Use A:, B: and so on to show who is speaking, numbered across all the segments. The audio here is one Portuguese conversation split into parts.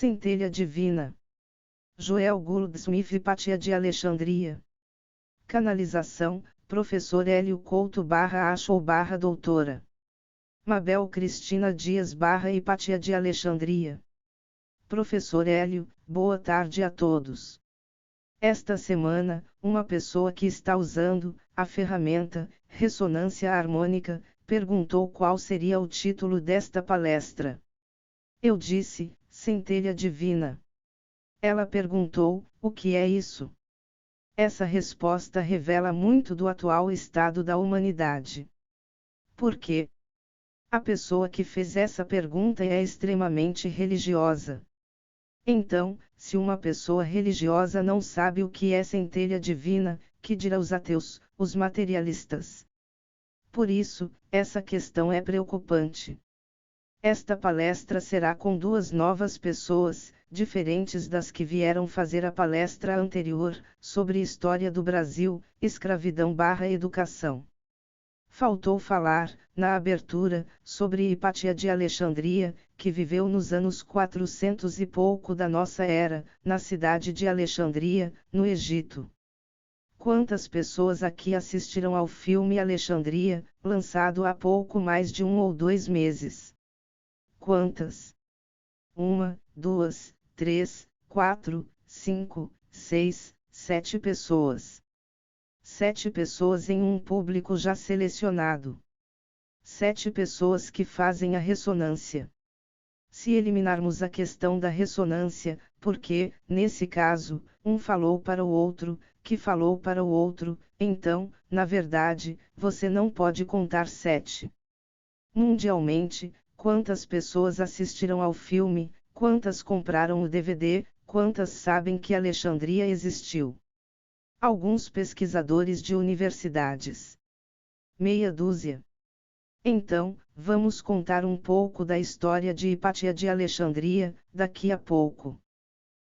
A: Centelha Divina. Joel Goldsmith, Hipátia de Alexandria. Canalização, Professor Hélio Couto /Achou /Doutora Mabel Cristina Dias /Hipátia de Alexandria. Professor Hélio, boa tarde a todos. Esta semana, uma pessoa que está usando a ferramenta ressonância harmônica perguntou qual seria o título desta palestra. Eu disse, Centelha Divina. Ela perguntou, o que é isso? Essa resposta revela muito do atual estado da humanidade. Por quê? A pessoa que fez essa pergunta é extremamente religiosa. Então, se uma pessoa religiosa não sabe o que é centelha divina, que dirá os ateus, os materialistas? Por isso, essa questão é preocupante. Esta palestra será com duas novas pessoas, diferentes das que vieram fazer a palestra anterior, sobre História do Brasil, Escravidão /Educação. Faltou falar, na abertura, sobre Hipátia de Alexandria, que viveu nos anos 400 e pouco da nossa era, na cidade de Alexandria, no Egito. Quantas pessoas aqui assistiram ao filme Alexandria, lançado há pouco mais de 1 ou 2 meses? Quantas? 1, 2, 3, 4, 5, 6, 7 pessoas. 7 pessoas em um público já selecionado. 7 pessoas que fazem a ressonância. Se eliminarmos a questão da ressonância, porque, nesse caso, um falou para o outro, que falou para o outro, então, na verdade, você não pode contar 7. Mundialmente, quantas pessoas assistiram ao filme, quantas compraram o DVD, quantas sabem que Alexandria existiu? Alguns pesquisadores de universidades. Meia dúzia. Então, vamos contar um pouco da história de Hipátia de Alexandria, daqui a pouco.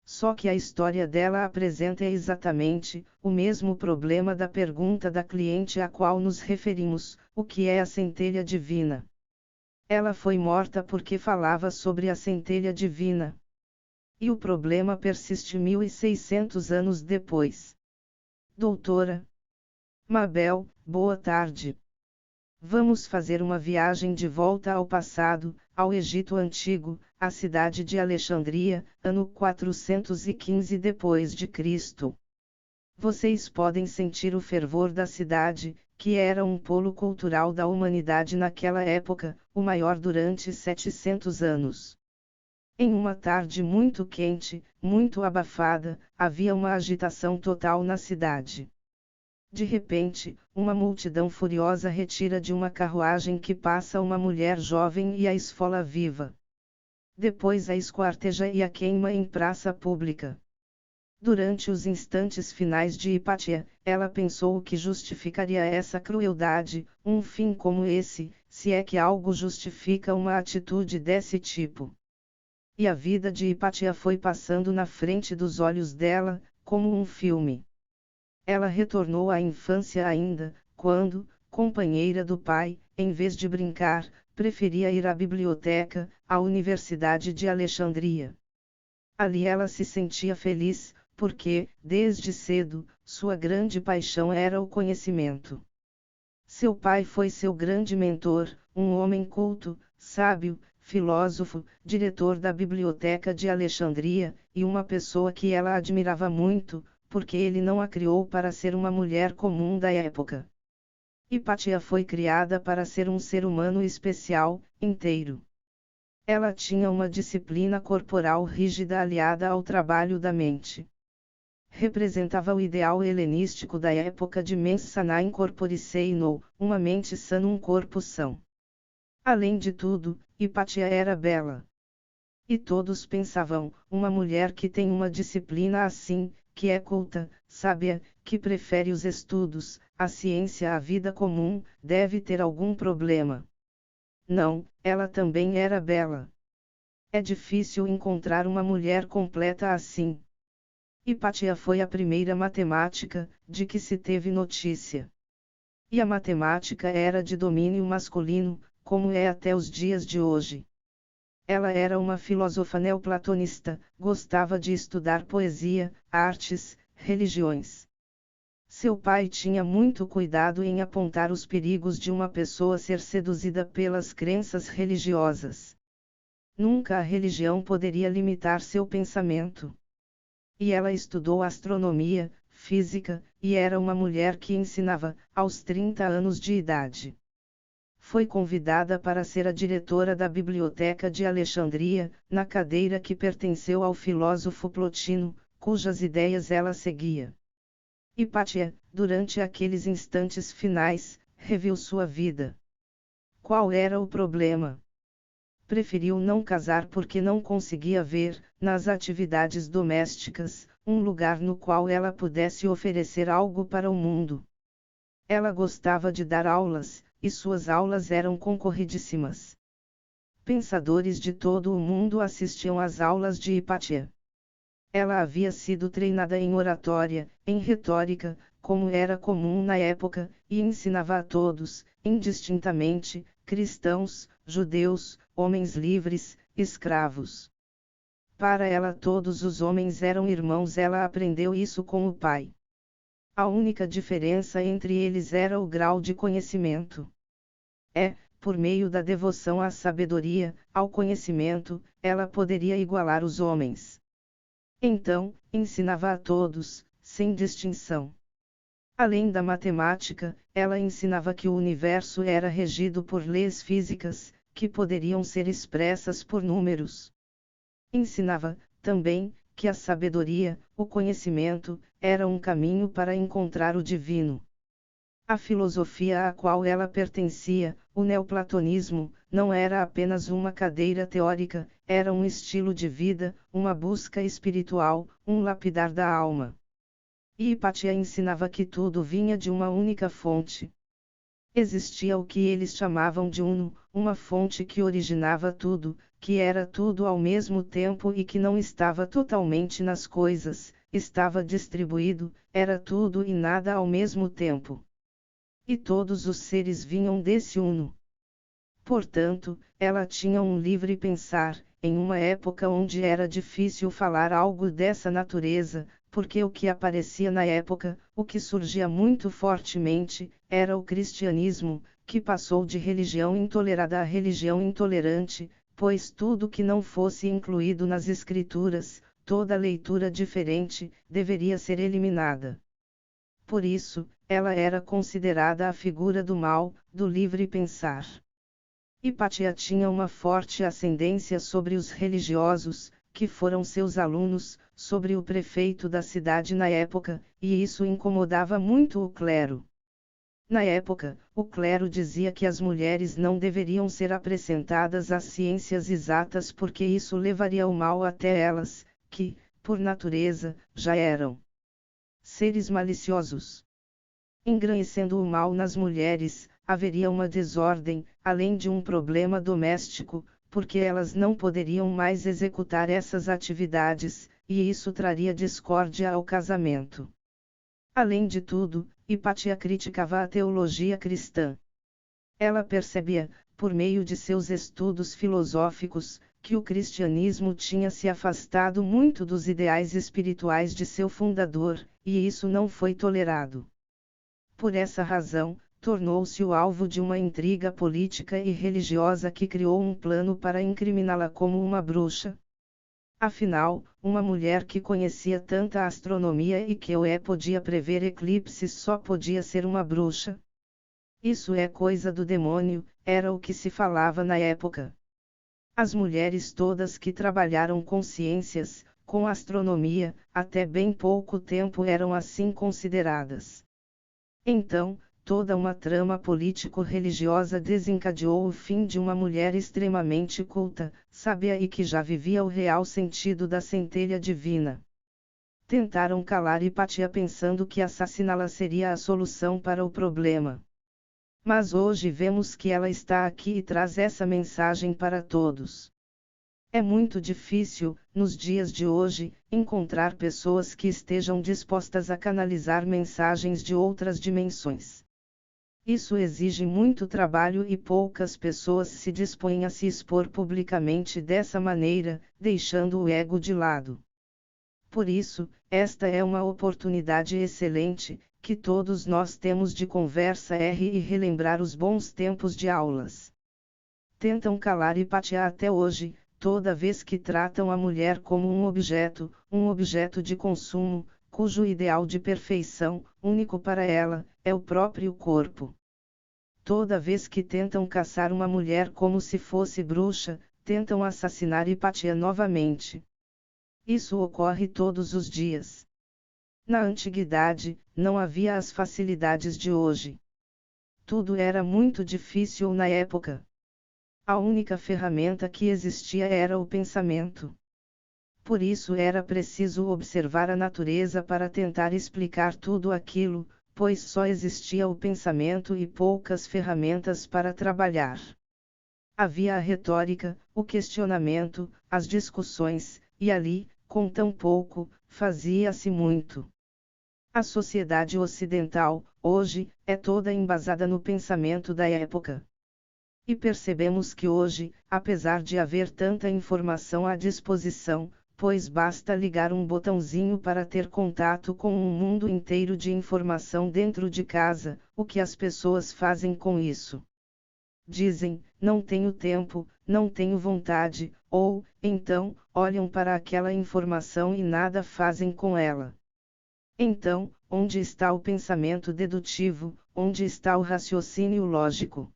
A: Só que a história dela apresenta exatamente o mesmo problema da pergunta da cliente a qual nos referimos: o que é a centelha divina? Ela foi morta porque falava sobre a centelha divina. E o problema persiste 1600 anos depois. Doutora Mabel, boa tarde. Vamos fazer uma viagem de volta ao passado, ao Egito Antigo, à cidade de Alexandria, ano 415 depois de Cristo. Vocês podem sentir o fervor da cidade, que era um polo cultural da humanidade naquela época, o maior durante 700 anos. Em uma tarde muito quente, muito abafada, havia uma agitação total na cidade. De repente, uma multidão furiosa retira de uma carruagem que passa uma mulher jovem e a esfola viva. Depois a esquarteja e a queima em praça pública. Durante os instantes finais de Hipátia, ela pensou o que justificaria essa crueldade, um fim como esse, se é que algo justifica uma atitude desse tipo. E a vida de Hipátia foi passando na frente dos olhos dela, como um filme. Ela retornou à infância ainda, quando, companheira do pai, em vez de brincar, preferia ir à biblioteca, à Universidade de Alexandria. Ali ela se sentia feliz, porque, desde cedo, sua grande paixão era o conhecimento. Seu pai foi seu grande mentor, um homem culto, sábio, filósofo, diretor da Biblioteca de Alexandria, e uma pessoa que ela admirava muito, porque ele não a criou para ser uma mulher comum da época. Hipátia foi criada para ser um ser humano especial, inteiro. Ela tinha uma disciplina corporal rígida aliada ao trabalho da mente. Representava o ideal helenístico da época de mens sana in corpore sano, uma mente sã num corpo são. Além de tudo, Hipátia era bela. E todos pensavam, uma mulher que tem uma disciplina assim, que é culta, sábia, que prefere os estudos, a ciência à vida comum, deve ter algum problema. Não, ela também era bela. É difícil encontrar uma mulher completa assim. Hipátia foi a primeira matemática, de que se teve notícia. E a matemática era de domínio masculino, como é até os dias de hoje. Ela era uma filósofa neoplatonista, gostava de estudar poesia, artes, religiões. Seu pai tinha muito cuidado em apontar os perigos de uma pessoa ser seduzida pelas crenças religiosas. Nunca a religião poderia limitar seu pensamento. E ela estudou astronomia, física, e era uma mulher que ensinava, aos 30 anos de idade. Foi convidada para ser a diretora da Biblioteca de Alexandria, na cadeira que pertenceu ao filósofo Plotino, cujas ideias ela seguia. Hipátia, durante aqueles instantes finais, reviu sua vida. Qual era o problema? Preferiu não casar porque não conseguia ver, nas atividades domésticas, um lugar no qual ela pudesse oferecer algo para o mundo. Ela gostava de dar aulas, e suas aulas eram concorridíssimas. Pensadores de todo o mundo assistiam às aulas de Hipátia. Ela havia sido treinada em oratória, em retórica, como era comum na época, e ensinava a todos, indistintamente, cristãos, judeus, homens livres, escravos. Para ela todos os homens eram irmãos. Ela aprendeu isso com o pai. A única diferença entre eles era o grau de conhecimento. Por meio da devoção à sabedoria, ao conhecimento, ela poderia igualar os homens. Então, ensinava a todos, sem distinção. Além da matemática, ela ensinava que o universo era regido por leis físicas, que poderiam ser expressas por números. Ensinava, também, que a sabedoria, o conhecimento, era um caminho para encontrar o divino. A filosofia à qual ela pertencia, o neoplatonismo, não era apenas uma cadeira teórica, era um estilo de vida, uma busca espiritual, um lapidar da alma. E Hipátia ensinava que tudo vinha de uma única fonte. Existia o que eles chamavam de Uno, uma fonte que originava tudo, que era tudo ao mesmo tempo e que não estava totalmente nas coisas, estava distribuído, era tudo e nada ao mesmo tempo. E todos os seres vinham desse Uno. Portanto, ela tinha um livre pensar, em uma época onde era difícil falar algo dessa natureza, porque o que aparecia na época, o que surgia muito fortemente, era o cristianismo, que passou de religião intolerada a religião intolerante, pois tudo que não fosse incluído nas escrituras, toda leitura diferente, deveria ser eliminada. Por isso, ela era considerada a figura do mal, do livre pensar. Hipátia tinha uma forte ascendência sobre os religiosos, que foram seus alunos, sobre o prefeito da cidade na época, e isso incomodava muito o clero. Na época, o clero dizia que as mulheres não deveriam ser apresentadas às ciências exatas porque isso levaria o mal até elas, que, por natureza, já eram seres maliciosos. Engrandecendo o mal nas mulheres, haveria uma desordem, além de um problema doméstico, porque elas não poderiam mais executar essas atividades, e isso traria discórdia ao casamento. Além de tudo, Hipátia criticava a teologia cristã. Ela percebia, por meio de seus estudos filosóficos, que o cristianismo tinha se afastado muito dos ideais espirituais de seu fundador, e isso não foi tolerado. Por essa razão, tornou-se o alvo de uma intriga política e religiosa que criou um plano para incriminá-la como uma bruxa. Afinal, uma mulher que conhecia tanta astronomia e que podia prever eclipses só podia ser uma bruxa. Isso é coisa do demônio, era o que se falava na época. As mulheres todas que trabalharam com ciências, com astronomia, até bem pouco tempo eram assim consideradas. Então, toda uma trama político-religiosa desencadeou o fim de uma mulher extremamente culta, sábia e que já vivia o real sentido da centelha divina. Tentaram calar Hipátia pensando que assassiná-la seria a solução para o problema. Mas hoje vemos que ela está aqui e traz essa mensagem para todos. É muito difícil, nos dias de hoje, encontrar pessoas que estejam dispostas a canalizar mensagens de outras dimensões. Isso exige muito trabalho e poucas pessoas se dispõem a se expor publicamente dessa maneira, deixando o ego de lado. Por isso, esta é uma oportunidade excelente, que todos nós temos de conversa e relembrar os bons tempos de aulas. Tentam calar Hipátia até hoje, toda vez que tratam a mulher como um objeto de consumo, cujo ideal de perfeição, único para ela, é o próprio corpo. Toda vez que tentam caçar uma mulher como se fosse bruxa, tentam assassinar Hipátia novamente. Isso ocorre todos os dias. Na antiguidade, não havia as facilidades de hoje. Tudo era muito difícil na época. A única ferramenta que existia era o pensamento. Por isso era preciso observar a natureza para tentar explicar tudo aquilo, pois só existia o pensamento e poucas ferramentas para trabalhar. Havia a retórica, o questionamento, as discussões, e ali, com tão pouco, fazia-se muito. A sociedade ocidental, hoje, é toda embasada no pensamento da época. E percebemos que hoje, apesar de haver tanta informação à disposição, pois basta ligar um botãozinho para ter contato com um mundo inteiro de informação dentro de casa, o que as pessoas fazem com isso? Dizem, não tenho tempo, não tenho vontade, ou, então, olham para aquela informação e nada fazem com ela. Então, onde está o pensamento dedutivo, onde está o raciocínio lógico?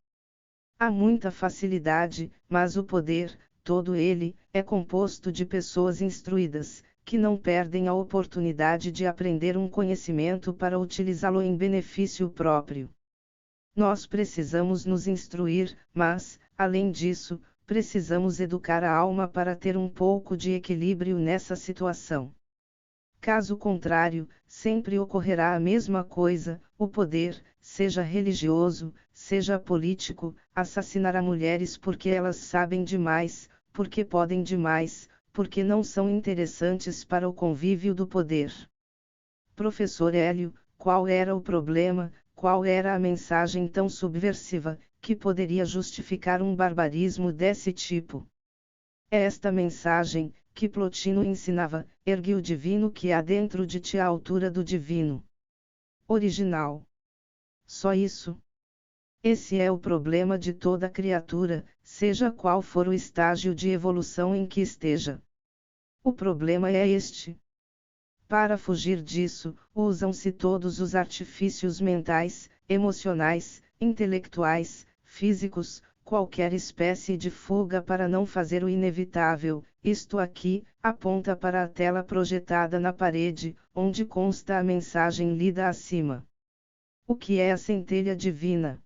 A: Há muita facilidade, mas o poder, todo ele, é composto de pessoas instruídas, que não perdem a oportunidade de aprender um conhecimento para utilizá-lo em benefício próprio. Nós precisamos nos instruir, mas, além disso, precisamos educar a alma para ter um pouco de equilíbrio nessa situação. Caso contrário, sempre ocorrerá a mesma coisa: o poder, seja religioso, seja político, assassinará mulheres porque elas sabem demais, porque podem demais, porque não são interessantes para o convívio do poder. Professor Hélio, qual era o problema, qual era a mensagem tão subversiva, que poderia justificar um barbarismo desse tipo? É esta mensagem, que Plotino ensinava: ergue o divino que há dentro de ti à altura do divino. Original. Só isso. Esse é o problema de toda criatura, seja qual for o estágio de evolução em que esteja. O problema é este. Para fugir disso, usam-se todos os artifícios mentais, emocionais, intelectuais, físicos, qualquer espécie de fuga para não fazer o inevitável. Isto aqui, aponta para a tela projetada na parede, onde consta a mensagem lida acima. O que é a centelha divina?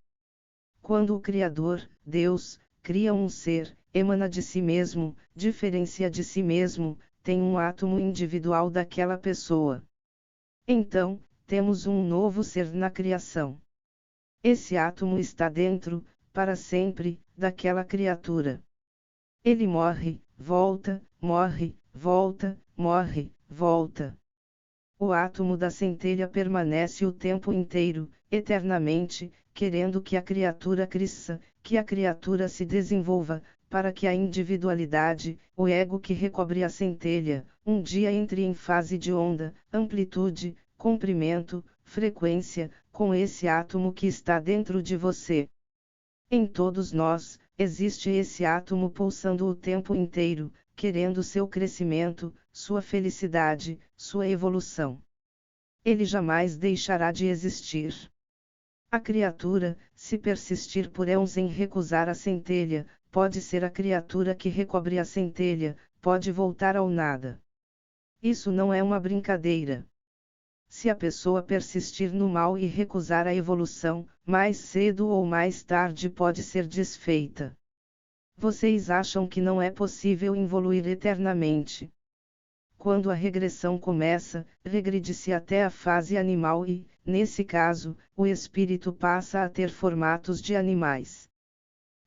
A: Quando o Criador, Deus, cria um ser, emana de si mesmo, diferencia de si mesmo, tem um átomo individual daquela pessoa. Então, temos um novo ser na criação. Esse átomo está dentro, para sempre, daquela criatura. Ele morre, volta, morre, volta, morre, volta. O átomo da centelha permanece o tempo inteiro, eternamente, querendo que a criatura cresça, que a criatura se desenvolva, para que a individualidade, o ego que recobre a centelha, um dia entre em fase de onda, amplitude, comprimento, frequência, com esse átomo que está dentro de você. Em todos nós, existe esse átomo pulsando o tempo inteiro, querendo seu crescimento, sua felicidade, sua evolução. Ele jamais deixará de existir. A criatura, se persistir por éons em recusar a centelha, pode ser a criatura que recobre a centelha, pode voltar ao nada. Isso não é uma brincadeira. Se a pessoa persistir no mal e recusar a evolução, mais cedo ou mais tarde pode ser desfeita. Vocês acham que não é possível evoluir eternamente? Quando a regressão começa, regride-se até a fase animal e, nesse caso, o espírito passa a ter formatos de animais.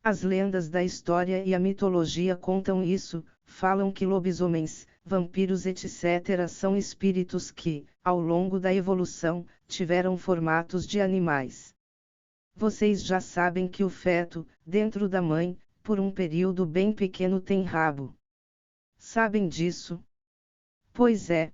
A: As lendas da história e a mitologia contam isso, falam que lobisomens, vampiros etc. são espíritos que, ao longo da evolução, tiveram formatos de animais. Vocês já sabem que o feto, dentro da mãe, por um período bem pequeno tem rabo. Sabem disso? Pois é.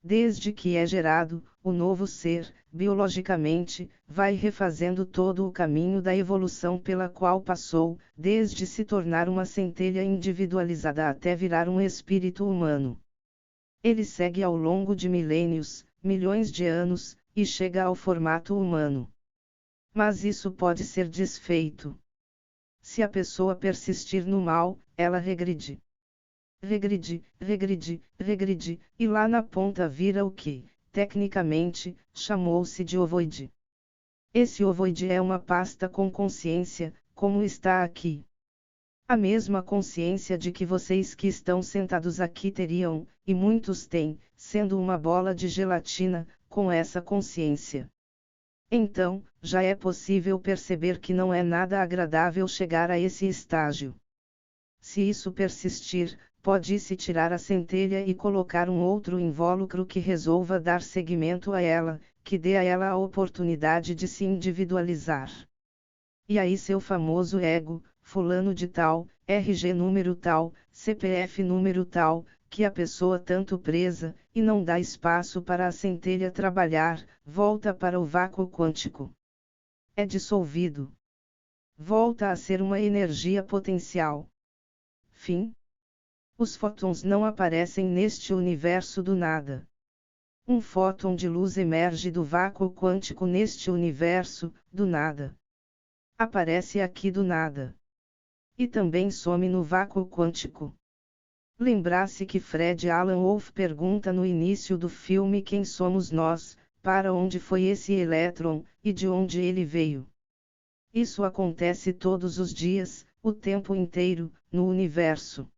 A: Desde que é gerado, o novo ser, biologicamente, vai refazendo todo o caminho da evolução pela qual passou, desde se tornar uma centelha individualizada até virar um espírito humano. Ele segue ao longo de milênios, milhões de anos, e chega ao formato humano. Mas isso pode ser desfeito. Se a pessoa persistir no mal, ela regride. Regride, e lá na ponta vira o que, tecnicamente, chamou-se de ovoide. Esse ovoide é uma pasta com consciência, como está aqui. A mesma consciência de que vocês que estão sentados aqui teriam, e muitos têm, sendo uma bola de gelatina, com essa consciência. Então, já é possível perceber que não é nada agradável chegar a esse estágio. Se isso persistir, pode-se tirar a centelha e colocar um outro invólucro que resolva dar seguimento a ela, que dê a ela a oportunidade de se individualizar. E aí seu famoso ego, fulano de tal, RG número tal, CPF número tal, que a pessoa tanto presa, e não dá espaço para a centelha trabalhar, volta para o vácuo quântico. É dissolvido. Volta a ser uma energia potencial. Fim. Os fótons não aparecem neste universo do nada. Um fóton de luz emerge do vácuo quântico neste universo, do nada. Aparece aqui do nada. E também some no vácuo quântico. Lembrar-se que Fred Alan Wolf pergunta no início do filme quem somos nós, para onde foi esse elétron, e de onde ele veio. Isso acontece todos os dias, o tempo inteiro, no universo.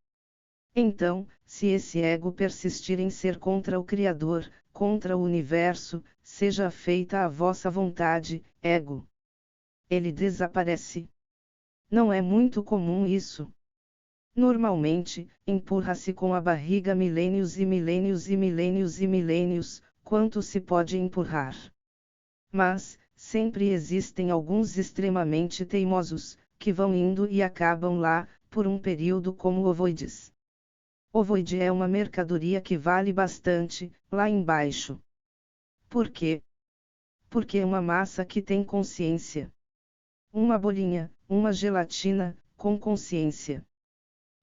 A: Então, se esse ego persistir em ser contra o Criador, contra o universo, seja feita a vossa vontade, ego. Ele desaparece. Não é muito comum isso. Normalmente, empurra-se com a barriga milênios e milênios e milênios e milênios, quanto se pode empurrar. Mas, sempre existem alguns extremamente teimosos, que vão indo e acabam lá, por um período como ovoides. Ovoide é uma mercadoria que vale bastante, lá embaixo. Por quê? Porque é uma massa que tem consciência. Uma bolinha, uma gelatina, com consciência.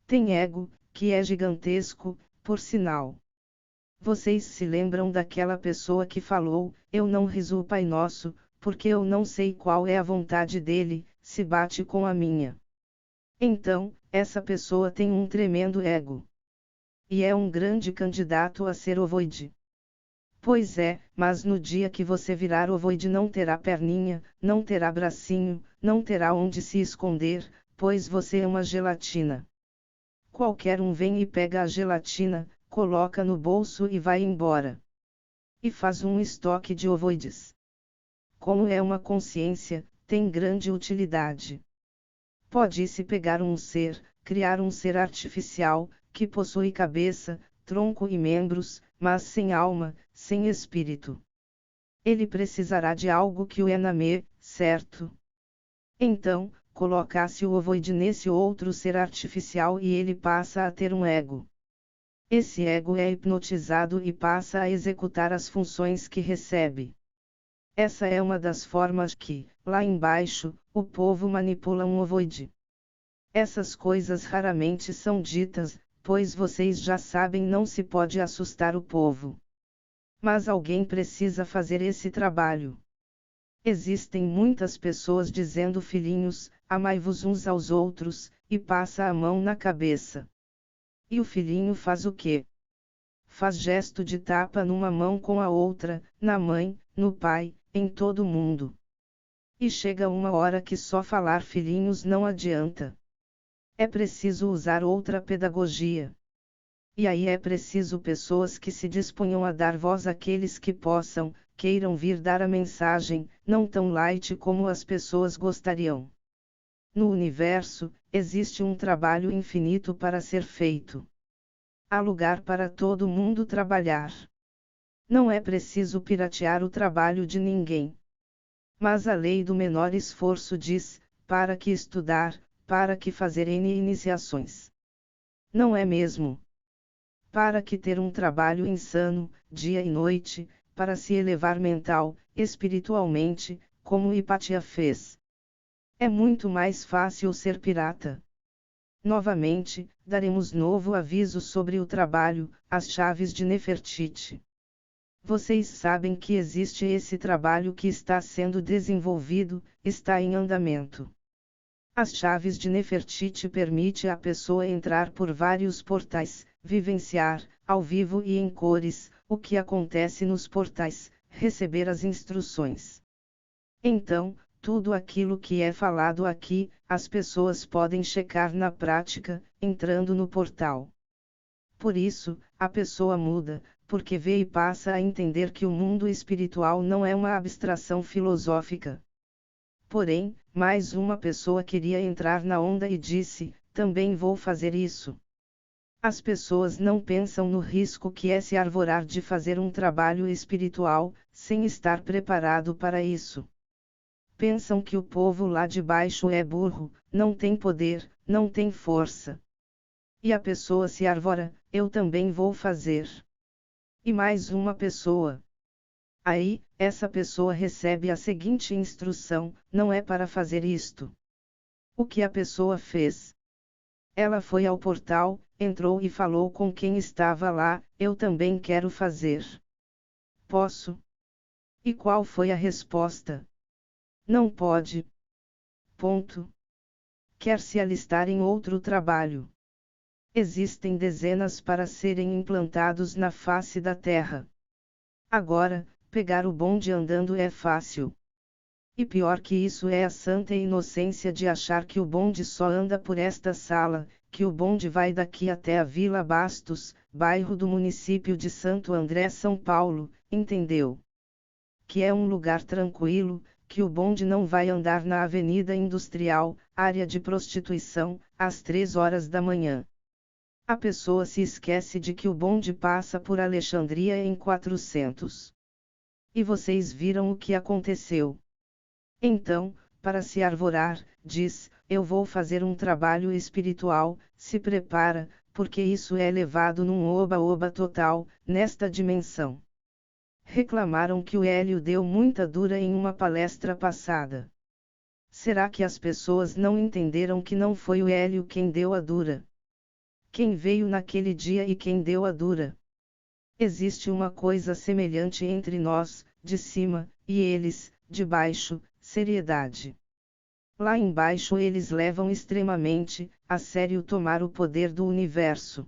A: Tem ego, que é gigantesco, por sinal. Vocês se lembram daquela pessoa que falou, eu não rezo o Pai Nosso, porque eu não sei qual é a vontade dele, se bate com a minha. Então, essa pessoa tem um tremendo ego. E é um grande candidato a ser ovoide. Pois é, mas no dia que você virar ovoide não terá perninha, não terá bracinho, não terá onde se esconder, pois você é uma gelatina. Qualquer um vem e pega a gelatina, coloca no bolso e vai embora. E faz um estoque de ovoides. Como é uma consciência, tem grande utilidade. Pode-se pegar um ser, criar um ser artificial, que possui cabeça, tronco e membros, mas sem alma, sem espírito. Ele precisará de algo que o ename, certo? Então, coloca-se o ovoide nesse outro ser artificial e ele passa a ter um ego. Esse ego é hipnotizado e passa a executar as funções que recebe. Essa é uma das formas que, lá embaixo, o povo manipula um ovoide. Essas coisas raramente são ditas, pois vocês já sabem, não se pode assustar o povo. Mas alguém precisa fazer esse trabalho. Existem muitas pessoas dizendo filhinhos, amai-vos uns aos outros, e passa a mão na cabeça. E o filhinho faz o quê? Faz gesto de tapa numa mão com a outra, na mãe, no pai, em todo mundo. E chega uma hora que só falar filhinhos não adianta. É preciso usar outra pedagogia. E aí é preciso pessoas que se disponham a dar voz àqueles que possam, queiram vir dar a mensagem, não tão light como as pessoas gostariam. No universo, existe um trabalho infinito para ser feito. Há lugar para todo mundo trabalhar. Não é preciso piratear o trabalho de ninguém. Mas a lei do menor esforço diz, para que estudar, para que fazer N iniciações. Não é mesmo? Para que ter um trabalho insano, dia e noite, para se elevar mental, espiritualmente, como Hipatia fez. É muito mais fácil ser pirata. Novamente, daremos novo aviso sobre o trabalho, as chaves de Nefertiti. Vocês sabem que existe esse trabalho que está sendo desenvolvido, está em andamento. As chaves de Nefertiti permite à pessoa entrar por vários portais, vivenciar, ao vivo e em cores, o que acontece nos portais, receber as instruções. Então, tudo aquilo que é falado aqui, as pessoas podem checar na prática, entrando no portal. Por isso, a pessoa muda, porque vê e passa a entender que o mundo espiritual não é uma abstração filosófica. Porém, mais uma pessoa queria entrar na onda e disse: também vou fazer isso. As pessoas não pensam no risco que é se arvorar de fazer um trabalho espiritual, sem estar preparado para isso. Pensam que o povo lá de baixo é burro, não tem poder, não tem força. E a pessoa se arvora: eu também vou fazer. E mais uma pessoa. Aí, essa pessoa recebe a seguinte instrução: não é para fazer isto. O que a pessoa fez? Ela foi ao portal, entrou e falou com quem estava lá: eu também quero fazer. Posso? E qual foi a resposta? Não pode. Ponto. Quer se alistar em outro trabalho. Existem dezenas para serem implantados na face da terra. Agora, pegar o bonde andando é fácil. E pior que isso é a santa inocência de achar que o bonde só anda por esta sala, que o bonde vai daqui até a Vila Bastos, bairro do município de Santo André, São Paulo, entendeu? Que é um lugar tranquilo, que o bonde não vai andar na Avenida Industrial, área de prostituição, às 3 horas da manhã. A pessoa se esquece de que o bonde passa por Alexandria em 400. E vocês viram o que aconteceu. Então, para se arvorar, diz: eu vou fazer um trabalho espiritual, se prepara, porque isso é levado num oba-oba total, nesta dimensão. Reclamaram que o Hélio deu muita dura em uma palestra passada. Será que as pessoas não entenderam que não foi o Hélio quem deu a dura? Quem veio naquele dia e quem deu a dura? Existe uma coisa semelhante entre nós, de cima, e eles, de baixo, seriedade. Lá embaixo eles levam extremamente a sério tomar o poder do universo.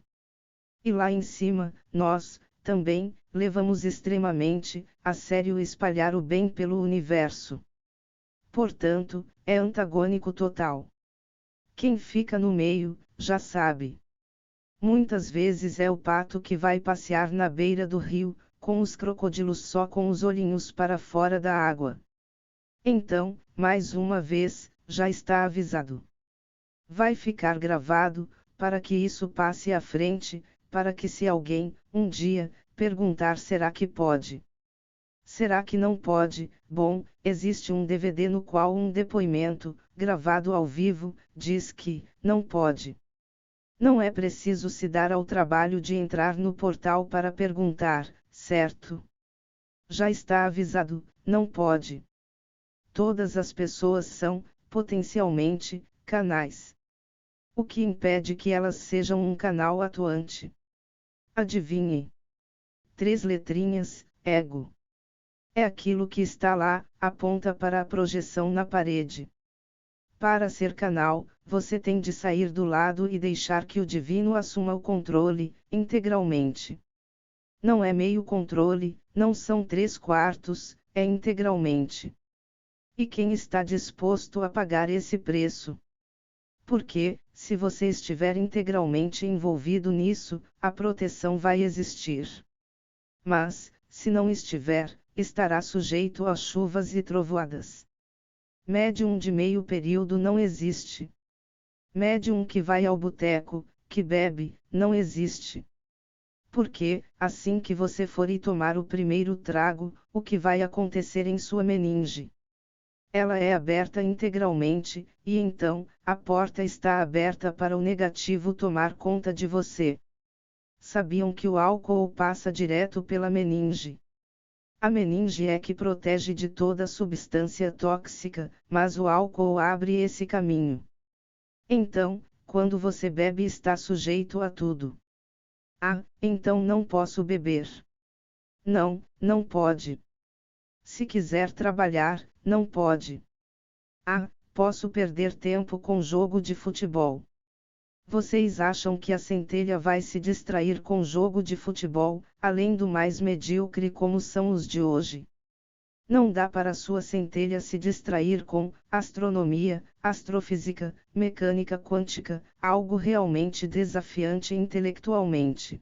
A: E lá em cima, nós, também, levamos extremamente a sério espalhar o bem pelo universo. Portanto, é antagônico total. Quem fica no meio, já sabe. Muitas vezes é o pato que vai passear na beira do rio, com os crocodilos só com os olhinhos para fora da água. Então, mais uma vez, já está avisado. Vai ficar gravado, para que isso passe à frente, para que se alguém, um dia, perguntar será que pode? Será que não pode? Bom, existe um DVD no qual um depoimento, gravado ao vivo, diz que, não pode. Não é preciso se dar ao trabalho de entrar no portal para perguntar, certo? Já está avisado, não pode. Todas as pessoas são, potencialmente, canais. O que impede que elas sejam um canal atuante? Adivinhe. 3 letrinhas, ego. É aquilo que está lá, aponta para a projeção na parede. Para ser canal, você tem de sair do lado e deixar que o divino assuma o controle, integralmente. Não é meio controle, não são 3/4, é integralmente. E quem está disposto a pagar esse preço? Porque, se você estiver integralmente envolvido nisso, a proteção vai existir. Mas, se não estiver, estará sujeito a chuvas e trovoadas. Médium de meio período não existe. Médium que vai ao boteco, que bebe, não existe. Porque, assim que você for e tomar o primeiro trago, o que vai acontecer em sua meninge? Ela é aberta integralmente, e então, a porta está aberta para o negativo tomar conta de você. Sabiam que o álcool passa direto pela meninge? A meninge é que protege de toda substância tóxica, mas o álcool abre esse caminho. Então, quando você bebe, está sujeito a tudo. Ah, então não posso beber. Não, não pode. Se quiser trabalhar, não pode. Ah, posso perder tempo com jogo de futebol. Vocês acham que a centelha vai se distrair com jogo de futebol, além do mais medíocre como são os de hoje? Não dá para sua centelha se distrair com astronomia, astrofísica, mecânica quântica, algo realmente desafiante intelectualmente.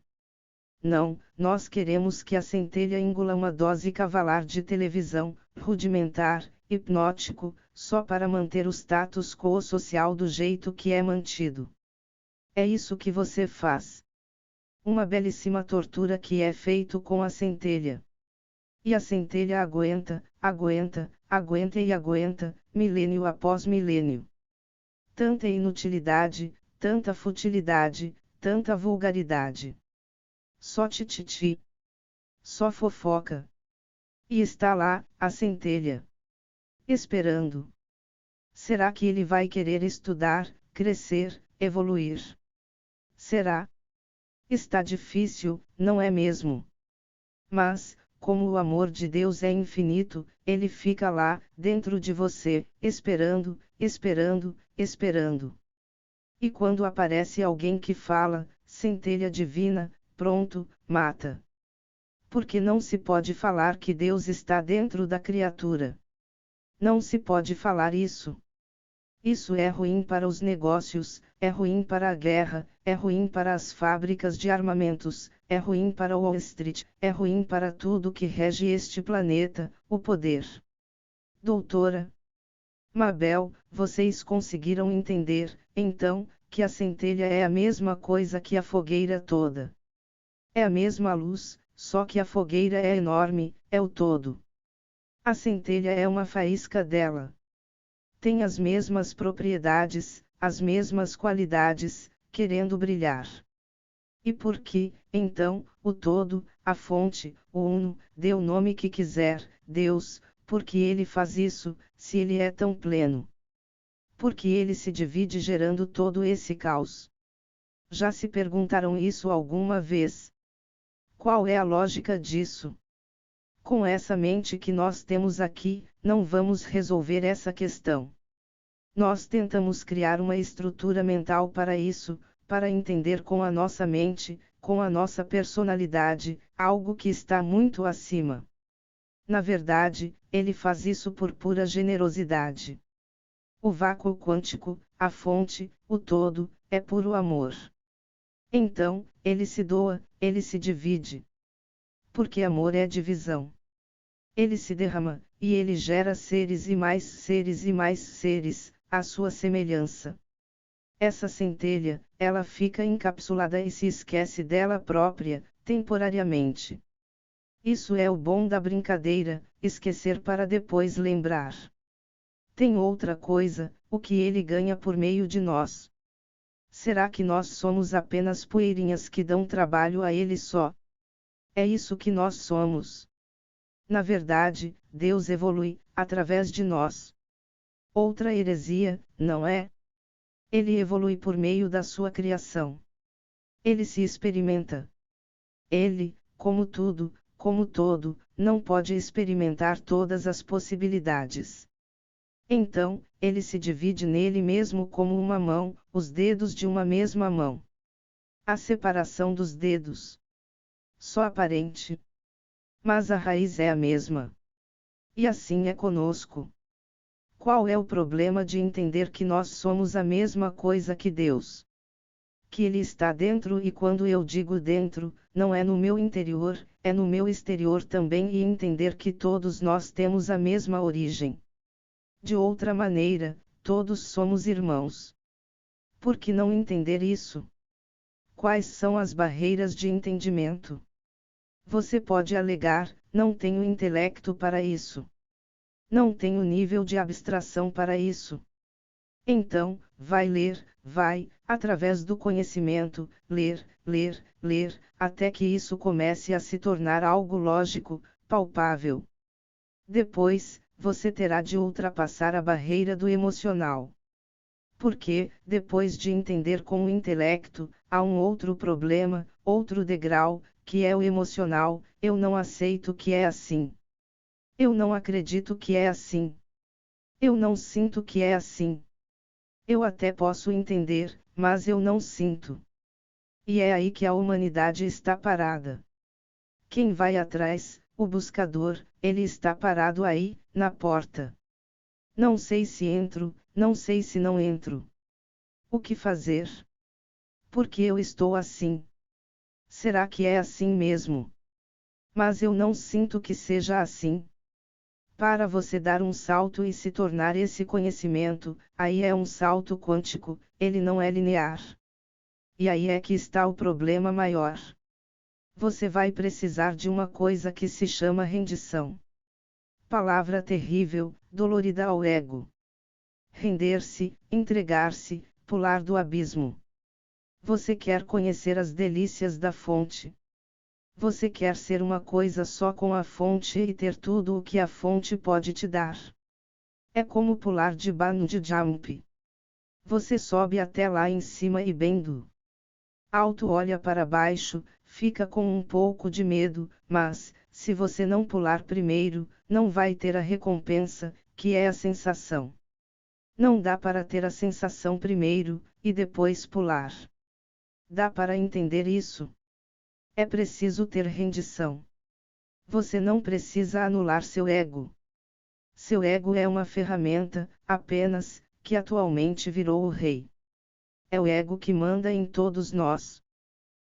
A: Não, nós queremos que a centelha engula uma dose cavalar de televisão, rudimentar, hipnótico, só para manter o status quo social do jeito que é mantido. É isso que você faz. Uma belíssima tortura que é feito com a centelha. E a centelha aguenta, aguenta, aguenta e aguenta, milênio após milênio. Tanta inutilidade, tanta futilidade, tanta vulgaridade. Só tititi. Só fofoca. E está lá, a centelha. Esperando. Será que ele vai querer estudar, crescer, evoluir? Será? Está difícil, não é mesmo? Mas, como o amor de Deus é infinito, ele fica lá, dentro de você, esperando, esperando, esperando. E quando aparece alguém que fala, centelha divina, pronto, mata. Porque não se pode falar que Deus está dentro da criatura. Não se pode falar isso. Isso é ruim para os negócios, é ruim para a guerra, é ruim para as fábricas de armamentos, é ruim para Wall Street, é ruim para tudo que rege este planeta, o poder. Doutora Mabel, vocês conseguiram entender, então, que a centelha é a mesma coisa que a fogueira toda. É a mesma luz, só que a fogueira é enorme, é o todo. A centelha é uma faísca dela. Tem as mesmas propriedades, as mesmas qualidades, querendo brilhar. E por que, então, o todo, a fonte, o uno, dê o nome que quiser, Deus, porque ele faz isso, se ele é tão pleno? Porque ele se divide gerando todo esse caos. Já se perguntaram isso alguma vez? Qual é a lógica disso? Com essa mente que nós temos aqui, não vamos resolver essa questão. Nós tentamos criar uma estrutura mental para isso, para entender com a nossa mente, com a nossa personalidade, algo que está muito acima. Na verdade, ele faz isso por pura generosidade. O vácuo quântico, a fonte, o todo, é puro amor. Então, ele se doa, ele se divide. Porque amor é divisão. Ele se derrama, e ele gera seres e mais seres e mais seres, à sua semelhança. Essa centelha, ela fica encapsulada e se esquece dela própria, temporariamente. Isso é o bom da brincadeira, esquecer para depois lembrar. Tem outra coisa, o que ele ganha por meio de nós. Será que nós somos apenas poeirinhas que dão trabalho a ele só? É isso que nós somos. Na verdade, Deus evolui, através de nós. Outra heresia, não é? Ele evolui por meio da sua criação. Ele se experimenta. Ele, como tudo, como todo, não pode experimentar todas as possibilidades. Então, ele se divide nele mesmo como uma mão, os dedos de uma mesma mão. A separação dos dedos. Só aparente. Mas a raiz é a mesma. E assim é conosco. Qual é o problema de entender que nós somos a mesma coisa que Deus? Que Ele está dentro, e quando eu digo dentro, não é no meu interior, é no meu exterior também, e entender que todos nós temos a mesma origem. De outra maneira, todos somos irmãos. Por que não entender isso? Quais são as barreiras de entendimento? Você pode alegar, não tenho intelecto para isso. Não tenho nível de abstração para isso. Então, vai ler, vai, através do conhecimento, ler, ler, ler, até que isso comece a se tornar algo lógico, palpável. Depois, você terá de ultrapassar a barreira do emocional. Porque, depois de entender com o intelecto, há um outro problema, outro degrau, que é o emocional. Eu não aceito que é assim. Eu não acredito que é assim. Eu não sinto que é assim. Eu até posso entender, mas eu não sinto. E é aí que a humanidade está parada. Quem vai atrás, o buscador, ele está parado aí, na porta. Não sei se entro, não sei se não entro. O que fazer? Por que eu estou assim? Será que é assim mesmo? Mas eu não sinto que seja assim. Para você dar um salto e se tornar esse conhecimento, aí é um salto quântico, ele não é linear. E aí é que está o problema maior. Você vai precisar de uma coisa que se chama rendição. Palavra terrível, dolorida ao ego. Render-se, entregar-se, pular do abismo. Você quer conhecer as delícias da fonte. Você quer ser uma coisa só com a fonte e ter tudo o que a fonte pode te dar. É como pular de bungee jump. Você sobe até lá em cima e bem do alto olha para baixo, fica com um pouco de medo, mas, se você não pular primeiro, não vai ter a recompensa, que é a sensação. Não dá para ter a sensação primeiro, e depois pular. Dá para entender isso? É preciso ter rendição. Você não precisa anular seu ego. Seu ego é uma ferramenta, apenas, que atualmente virou o rei. É o ego que manda em todos nós.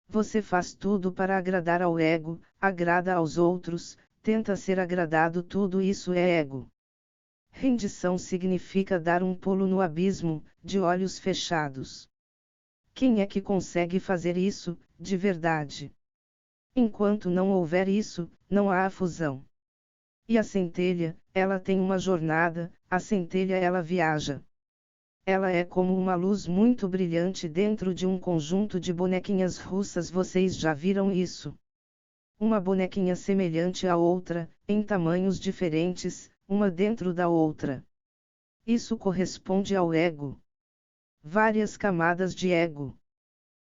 A: Você faz tudo para agradar ao ego, agrada aos outros, tenta ser agradado, tudo isso é ego. Rendição significa dar um pulo no abismo, de olhos fechados. Quem é que consegue fazer isso, de verdade? Enquanto não houver isso, não há a fusão. E a centelha, ela tem uma jornada, a centelha ela viaja. Ela é como uma luz muito brilhante dentro de um conjunto de bonequinhas russas, vocês já viram isso? Uma bonequinha semelhante à outra, em tamanhos diferentes, uma dentro da outra. Isso corresponde ao ego. Várias camadas de ego.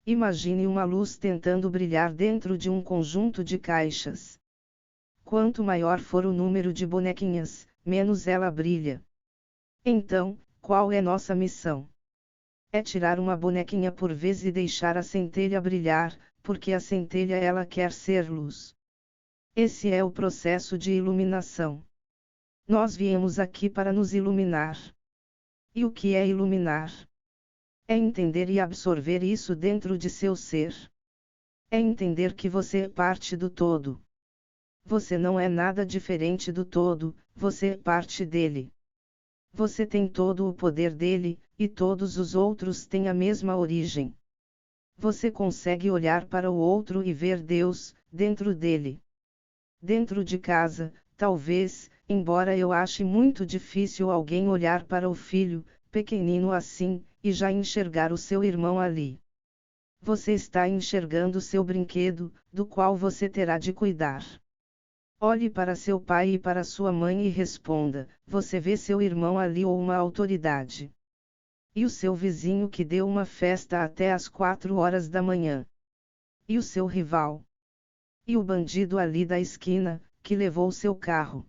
A: Imagine uma luz tentando brilhar dentro de um conjunto de caixas. Quanto maior for o número de bonequinhas, menos ela brilha. Então, qual é nossa missão? É tirar uma bonequinha por vez e deixar a centelha brilhar, porque a centelha ela quer ser luz. Esse é o processo de iluminação. Nós viemos aqui para nos iluminar. E o que é iluminar? É entender e absorver isso dentro de seu ser. É entender que você é parte do todo. Você não é nada diferente do todo, você é parte dele. Você tem todo o poder dele, e todos os outros têm a mesma origem. Você consegue olhar para o outro e ver Deus, dentro dele. Dentro de casa, talvez, embora eu ache muito difícil alguém olhar para o filho, pequenino assim, e já enxergar o seu irmão ali. Você está enxergando seu brinquedo, do qual você terá de cuidar. Olhe para seu pai e para sua mãe e responda: você vê seu irmão ali ou uma autoridade? E o seu vizinho que deu uma festa até às 4 horas da manhã? E o seu rival? E o bandido ali da esquina, que levou seu carro?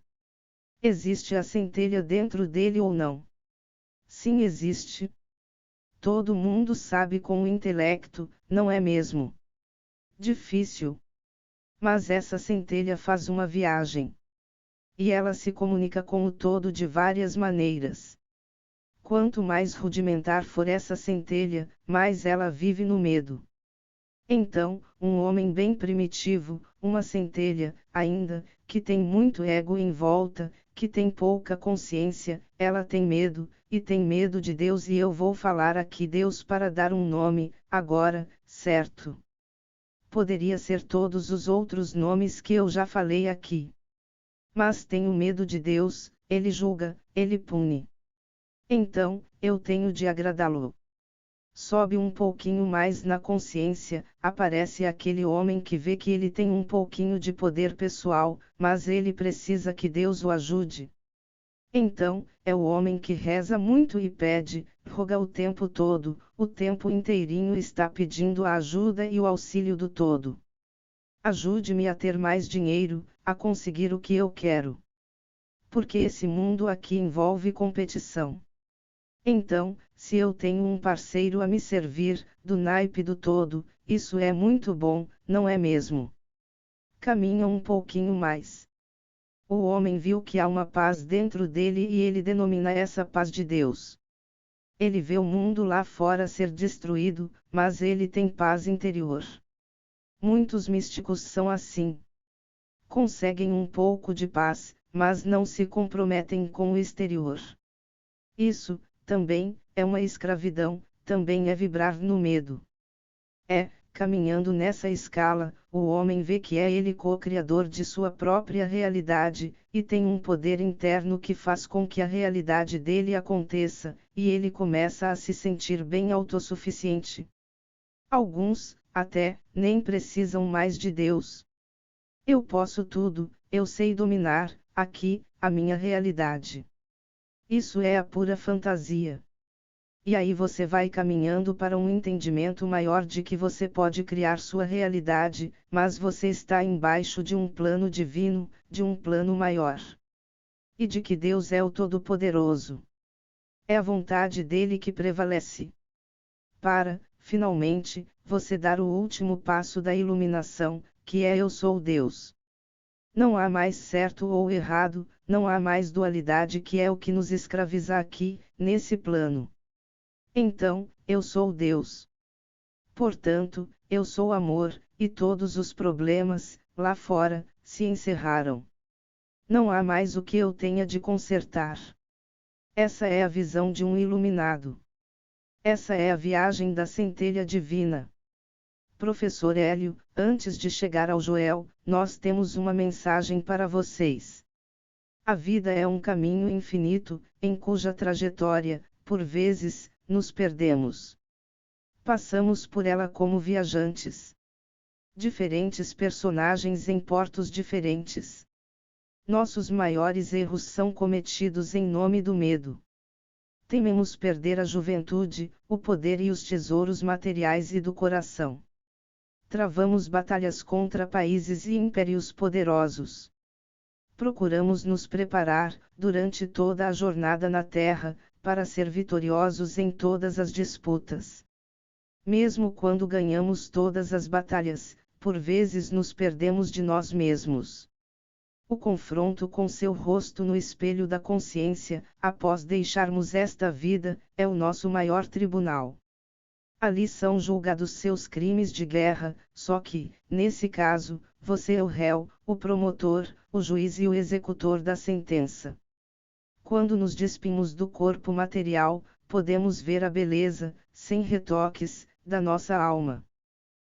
A: Existe a centelha dentro dele ou não? Sim, existe. Todo mundo sabe com o intelecto, não é mesmo? Difícil. Mas essa centelha faz uma viagem. E ela se comunica com o todo de várias maneiras. Quanto mais rudimentar for essa centelha, mais ela vive no medo. Então, um homem bem primitivo, uma centelha, ainda, que tem muito ego em volta, que tem pouca consciência, ela tem medo, e tem medo de Deus, e eu vou falar aqui Deus para dar um nome, agora, certo? Poderia ser todos os outros nomes que eu já falei aqui. Mas tenho medo de Deus, ele julga, ele pune. Então, eu tenho de agradá-lo. Sobe um pouquinho mais na consciência, aparece aquele homem que vê que ele tem um pouquinho de poder pessoal, mas ele precisa que Deus o ajude. Então, é o homem que reza muito e pede, roga o tempo todo, o tempo inteirinho está pedindo a ajuda e o auxílio do todo. Ajude-me a ter mais dinheiro, a conseguir o que eu quero. Porque esse mundo aqui envolve competição. Então, se eu tenho um parceiro a me servir, do naipe do todo, isso é muito bom, não é mesmo? Caminha um pouquinho mais. O homem viu que há uma paz dentro dele e ele denomina essa paz de Deus. Ele vê o mundo lá fora ser destruído, mas ele tem paz interior. Muitos místicos são assim. Conseguem um pouco de paz, mas não se comprometem com o exterior. Isso, também, é uma escravidão, também é vibrar no medo. Caminhando nessa escala, o homem vê que é ele co-criador de sua própria realidade, e tem um poder interno que faz com que a realidade dele aconteça, e ele começa a se sentir bem autossuficiente. Alguns, até, nem precisam mais de Deus. Eu posso tudo, eu sei dominar, aqui, a minha realidade. Isso é a pura fantasia. E aí você vai caminhando para um entendimento maior de que você pode criar sua realidade, mas você está embaixo de um plano divino, de um plano maior. E de que Deus é o Todo-Poderoso. É a vontade dele que prevalece. Para, finalmente, você dar o último passo da iluminação, que é Eu sou Deus. Não há mais certo ou errado, não há mais dualidade que é o que nos escraviza aqui, nesse plano. Então, eu sou Deus. Portanto, eu sou amor, e todos os problemas, lá fora, se encerraram. Não há mais o que eu tenha de consertar. Essa é a visão de um iluminado. Essa é a viagem da centelha divina. Professor Hélio, antes de chegar ao Joel, nós temos uma mensagem para vocês. A vida é um caminho infinito, em cuja trajetória, por vezes, nos perdemos. Passamos por ela como viajantes. Diferentes personagens em portos diferentes. Nossos maiores erros são cometidos em nome do medo. Tememos perder a juventude, o poder e os tesouros materiais e do coração. Travamos batalhas contra países e impérios poderosos. Procuramos nos preparar, durante toda a jornada na Terra, para ser vitoriosos em todas as disputas. Mesmo quando ganhamos todas as batalhas, por vezes nos perdemos de nós mesmos. O confronto com seu rosto no espelho da consciência, após deixarmos esta vida, é o nosso maior tribunal. Ali são julgados seus crimes de guerra, só que, nesse caso, você é o réu, o promotor, o juiz e o executor da sentença. Quando nos despimos do corpo material, podemos ver a beleza, sem retoques, da nossa alma.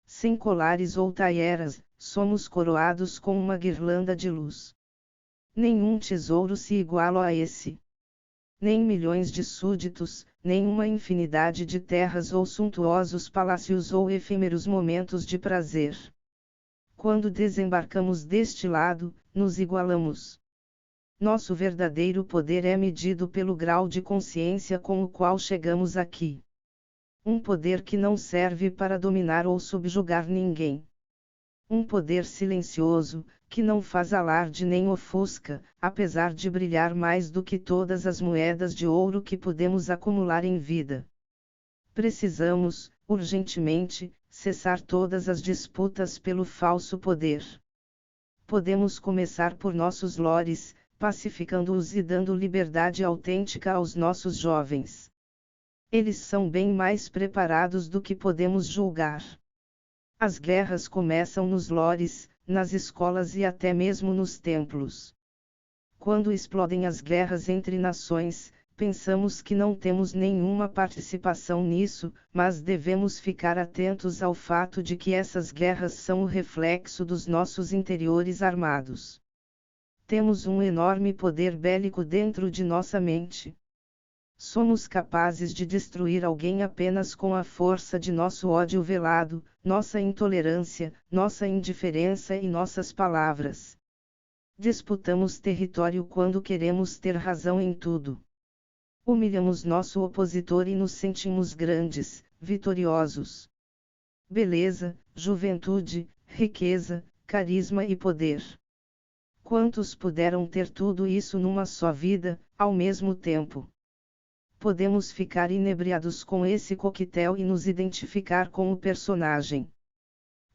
A: Sem colares ou taieiras, somos coroados com uma guirlanda de luz. Nenhum tesouro se iguala a esse. Nem milhões de súditos, nem uma infinidade de terras ou suntuosos palácios ou efêmeros momentos de prazer. Quando desembarcamos deste lado, nos igualamos. Nosso verdadeiro poder é medido pelo grau de consciência com o qual chegamos aqui. Um poder que não serve para dominar ou subjugar ninguém. Um poder silencioso, que não faz alarde nem ofusca, apesar de brilhar mais do que todas as moedas de ouro que podemos acumular em vida. Precisamos, urgentemente, cessar todas as disputas pelo falso poder. Podemos começar por nossos lores, pacificando-os e dando liberdade autêntica aos nossos jovens. Eles são bem mais preparados do que podemos julgar. As guerras começam nos lores, nas escolas e até mesmo nos templos. Quando explodem as guerras entre nações, pensamos que não temos nenhuma participação nisso, mas devemos ficar atentos ao fato de que essas guerras são o reflexo dos nossos interiores armados. Temos um enorme poder bélico dentro de nossa mente. Somos capazes de destruir alguém apenas com a força de nosso ódio velado, nossa intolerância, nossa indiferença e nossas palavras. Disputamos território quando queremos ter razão em tudo. Humilhamos nosso opositor e nos sentimos grandes, vitoriosos. Beleza, juventude, riqueza, carisma e poder. Quantos puderam ter tudo isso numa só vida, ao mesmo tempo? Podemos ficar inebriados com esse coquetel e nos identificar com o personagem.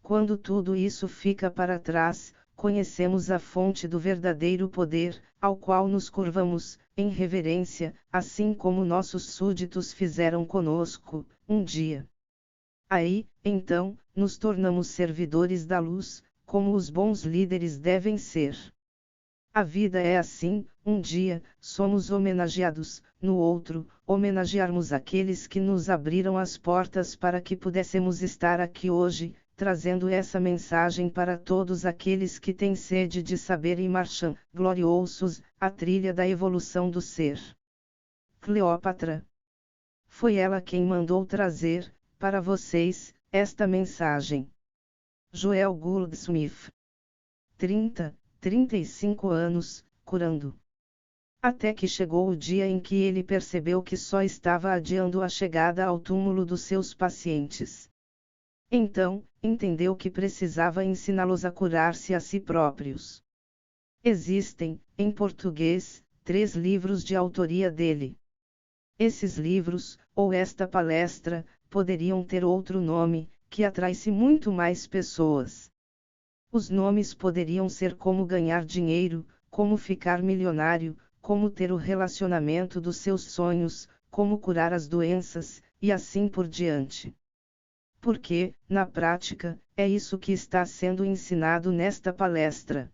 A: Quando tudo isso fica para trás, conhecemos a fonte do verdadeiro poder, ao qual nos curvamos, em reverência, assim como nossos súditos fizeram conosco, um dia. Aí, então, nos tornamos servidores da luz, como os bons líderes devem ser. A vida é assim, um dia, somos homenageados, no outro, homenagearmos aqueles que nos abriram as portas para que pudéssemos estar aqui hoje, trazendo essa mensagem para todos aqueles que têm sede de saber e marcham, gloriosos, a trilha da evolução do ser. Cleópatra. Foi ela quem mandou trazer, para vocês, esta mensagem. Joel Goldsmith. 35 anos, curando. Até que chegou o dia em que ele percebeu que só estava adiando a chegada ao túmulo dos seus pacientes. Então, entendeu que precisava ensiná-los a curar-se a si próprios. Existem, em português, 3 livros de autoria dele. Esses livros, ou esta palestra, poderiam ter outro nome, que atrai-se muito mais pessoas. Os nomes poderiam ser como ganhar dinheiro, como ficar milionário, como ter o relacionamento dos seus sonhos, como curar as doenças, e assim por diante. Porque, na prática, é isso que está sendo ensinado nesta palestra.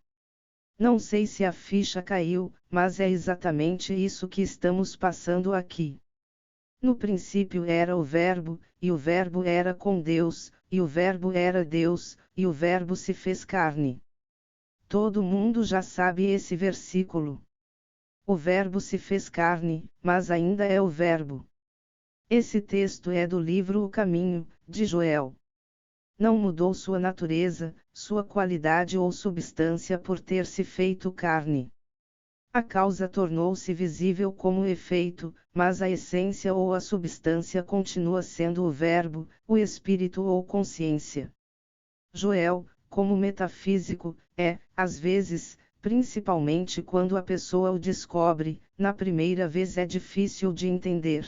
A: Não sei se a ficha caiu, mas é exatamente isso que estamos passando aqui. No princípio era o Verbo, e o Verbo era com Deus, e o Verbo era Deus, e o Verbo se fez carne. Todo mundo já sabe esse versículo. O Verbo se fez carne, mas ainda é o Verbo. Esse texto é do livro O Caminho, de Joel. Não mudou sua natureza, sua qualidade ou substância por ter se feito carne. A causa tornou-se visível como efeito, mas a essência ou a substância continua sendo o Verbo, o Espírito ou consciência. Joel, como metafísico, é, às vezes, principalmente quando a pessoa o descobre, na primeira vez é difícil de entender.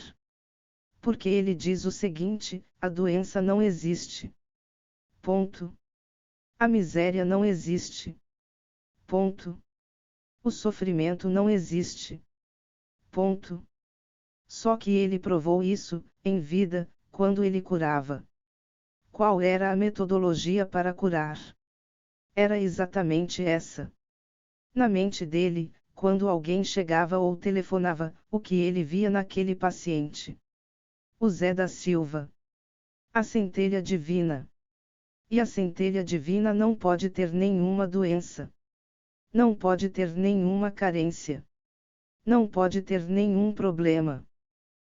A: Porque ele diz o seguinte: a doença não existe. Ponto. A miséria não existe. Ponto. O sofrimento não existe. Ponto. Só que ele provou isso, em vida, quando ele curava. Qual era a metodologia para curar? Era exatamente essa. Na mente dele, quando alguém chegava ou telefonava, o que ele via naquele paciente? O Zé da Silva. A centelha divina. E a centelha divina não pode ter nenhuma doença. Não pode ter nenhuma carência. Não pode ter nenhum problema.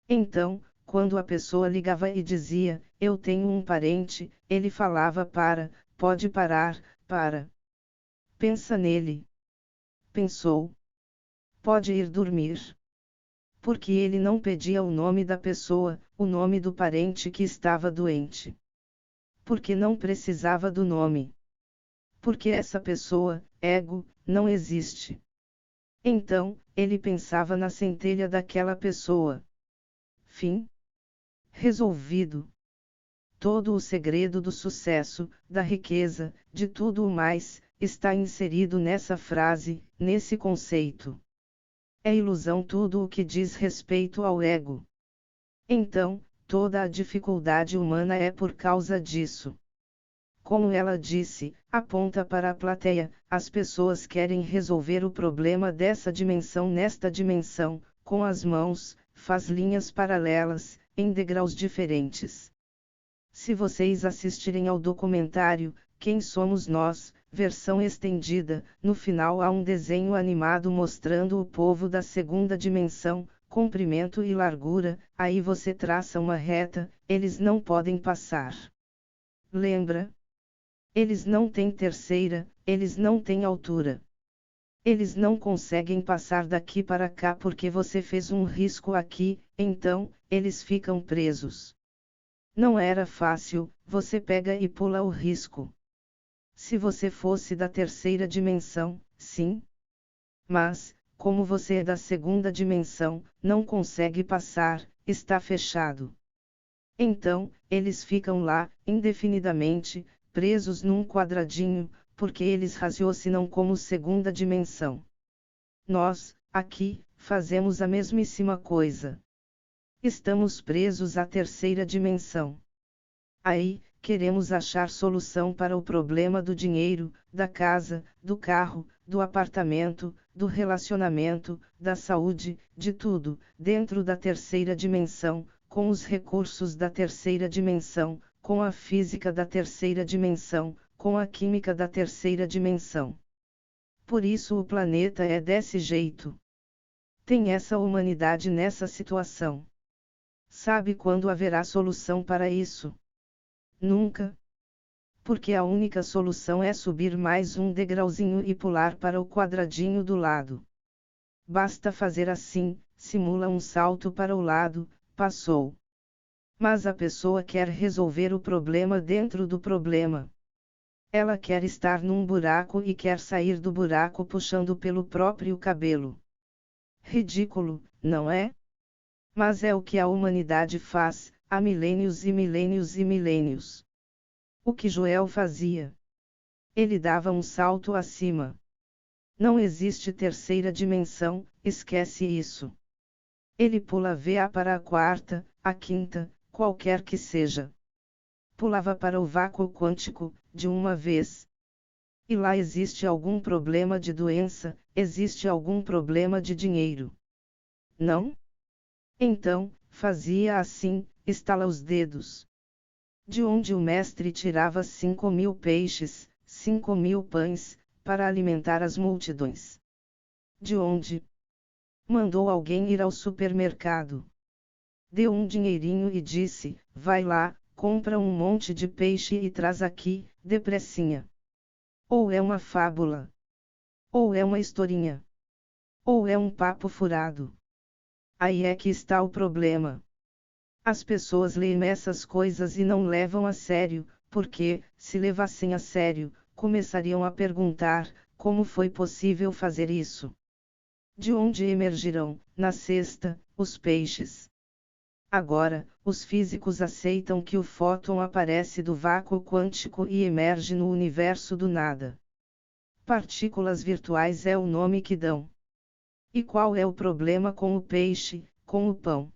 A: Então, quando a pessoa ligava e dizia, eu tenho um parente, ele falava pode parar, para. Pensa nele. Pensou. Pode ir dormir. Porque ele não pedia o nome da pessoa, o nome do parente que estava doente. Porque não precisava do nome. Porque essa pessoa, ego, não existe. Então, ele pensava na centelha daquela pessoa. Fim. Resolvido. Todo o segredo do sucesso, da riqueza, de tudo o mais, está inserido nessa frase, nesse conceito. É ilusão tudo o que diz respeito ao ego. Então, toda a dificuldade humana é por causa disso. Como ela disse, aponta para a plateia, as pessoas querem resolver o problema dessa dimensão nesta dimensão, com as mãos, faz linhas paralelas, em degraus diferentes. Se vocês assistirem ao documentário, Quem Somos Nós, versão estendida, no final há um desenho animado mostrando o povo da segunda dimensão, comprimento e largura, aí você traça uma reta, eles não podem passar. Lembra? Eles não têm terceira, eles não têm altura. Eles não conseguem passar daqui para cá porque você fez um risco aqui, então, eles ficam presos. Não era fácil, você pega e pula o risco. Se você fosse da terceira dimensão, sim. Mas, como você é da segunda dimensão, não consegue passar, está fechado. Então, eles ficam lá, indefinidamente, presos num quadradinho, porque eles raciocinam como segunda dimensão. Nós, aqui, fazemos a mesmíssima coisa. Estamos presos à terceira dimensão. Aí, queremos achar solução para o problema do dinheiro, da casa, do carro, do apartamento, do relacionamento, da saúde, de tudo, dentro da terceira dimensão, com os recursos da terceira dimensão, com a física da terceira dimensão, com a química da terceira dimensão. Por isso o planeta é desse jeito. Tem essa humanidade nessa situação. Sabe quando haverá solução para isso? Nunca. Porque a única solução é subir mais um degrauzinho e pular para o quadradinho do lado. Basta fazer assim, simula um salto para o lado, passou. Mas a pessoa quer resolver o problema dentro do problema. Ela quer estar num buraco e quer sair do buraco puxando pelo próprio cabelo. Ridículo, não é? Mas é o que a humanidade faz, há milênios e milênios e milênios. O que Joel fazia? Ele dava um salto acima. Não existe terceira dimensão, esquece isso. Ele pula VA para a quarta, a quinta, qualquer que seja. Pulava para o vácuo quântico, de uma vez. E lá existe algum problema de doença, existe algum problema de dinheiro. Não? Então, fazia assim, estala os dedos. De onde o mestre tirava 5.000 peixes, 5.000 pães, para alimentar as multidões? De onde? Mandou alguém ir ao supermercado. Deu um dinheirinho e disse, vai lá, compra um monte de peixe e traz aqui, depressinha. Ou é uma fábula? Ou é uma historinha? Ou é um papo furado? Aí é que está o problema. As pessoas leem essas coisas e não levam a sério, porque, se levassem a sério, começariam a perguntar, como foi possível fazer isso? De onde emergirão, na cesta, os peixes? Agora, os físicos aceitam que o fóton aparece do vácuo quântico e emerge no universo do nada. Partículas virtuais é o nome que dão. E qual é o problema com o peixe, com o pão?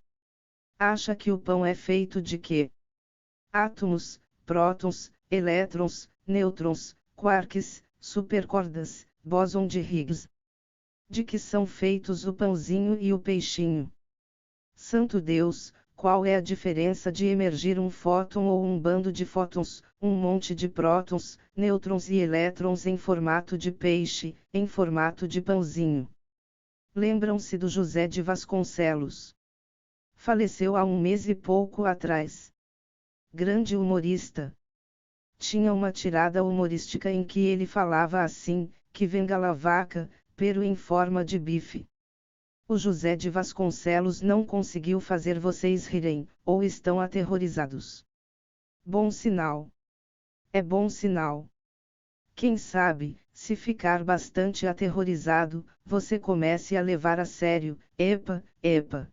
A: Acha que o pão é feito de quê? Átomos, prótons, elétrons, nêutrons, quarks, supercordas, bóson de Higgs. De que são feitos o pãozinho e o peixinho? Santo Deus, qual é a diferença de emergir um fóton ou um bando de fótons, um monte de prótons, nêutrons e elétrons em formato de peixe, em formato de pãozinho? Lembram-se do José de Vasconcelos? Faleceu há um mês e pouco atrás. Grande humorista. Tinha uma tirada humorística em que ele falava assim, que venga la vaca, pero em forma de bife. O José de Vasconcelos não conseguiu fazer vocês rirem, ou estão aterrorizados. Bom sinal. É bom sinal. Quem sabe, se ficar bastante aterrorizado, você comece a levar a sério, epa, epa.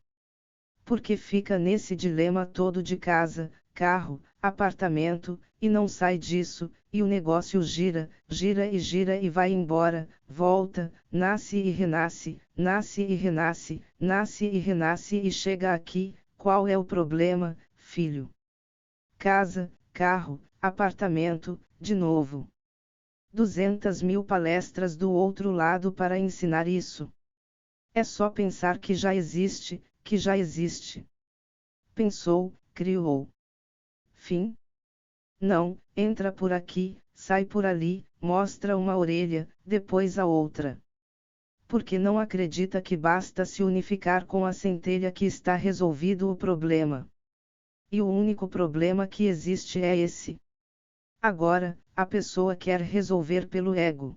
A: Porque fica nesse dilema todo de casa, carro, apartamento, e não sai disso, e o negócio gira, gira e vai embora, volta, nasce e renasce, nasce e renasce, nasce e renasce e chega aqui, qual é o problema, filho? Casa, carro, apartamento, de novo. 200.000 palestras do outro lado para ensinar isso. É só pensar que já existe, que já existe. Pensou, criou. Fim? Não, entra por aqui, sai por ali, mostra uma orelha, depois a outra. Porque não acredita que basta se unificar com a centelha que está resolvido o problema. E o único problema que existe é esse. Agora, a pessoa quer resolver pelo ego.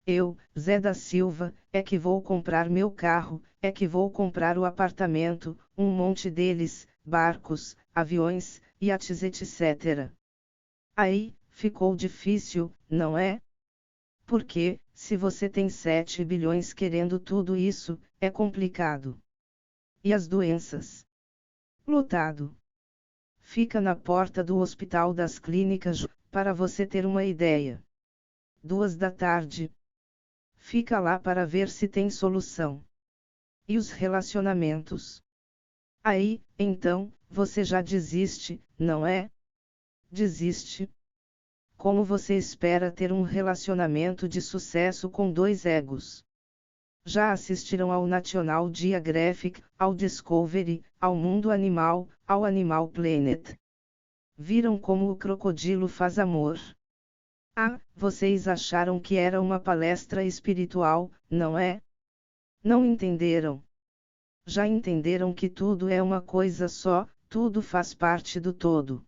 A: Eu, Zé da Silva, é que vou comprar meu carro, é que vou comprar o apartamento, um monte deles, barcos, aviões, iates etc. Aí, ficou difícil, não é? Porque, se você tem 7 bilhões querendo tudo isso, é complicado. E as doenças? Lotado. Fica na porta do Hospital das Clínicas, para você ter uma ideia. 2 da tarde. Fica lá para ver se tem solução. E os relacionamentos? Aí, então, você já desiste, não é? Desiste. Como você espera ter um relacionamento de sucesso com 2 egos? Já assistiram ao National Geographic, ao Discovery, ao Mundo Animal, ao Animal Planet? Viram como o crocodilo faz amor? Ah, vocês acharam que era uma palestra espiritual, não é? Não entenderam. Já entenderam que tudo é uma coisa só, tudo faz parte do todo.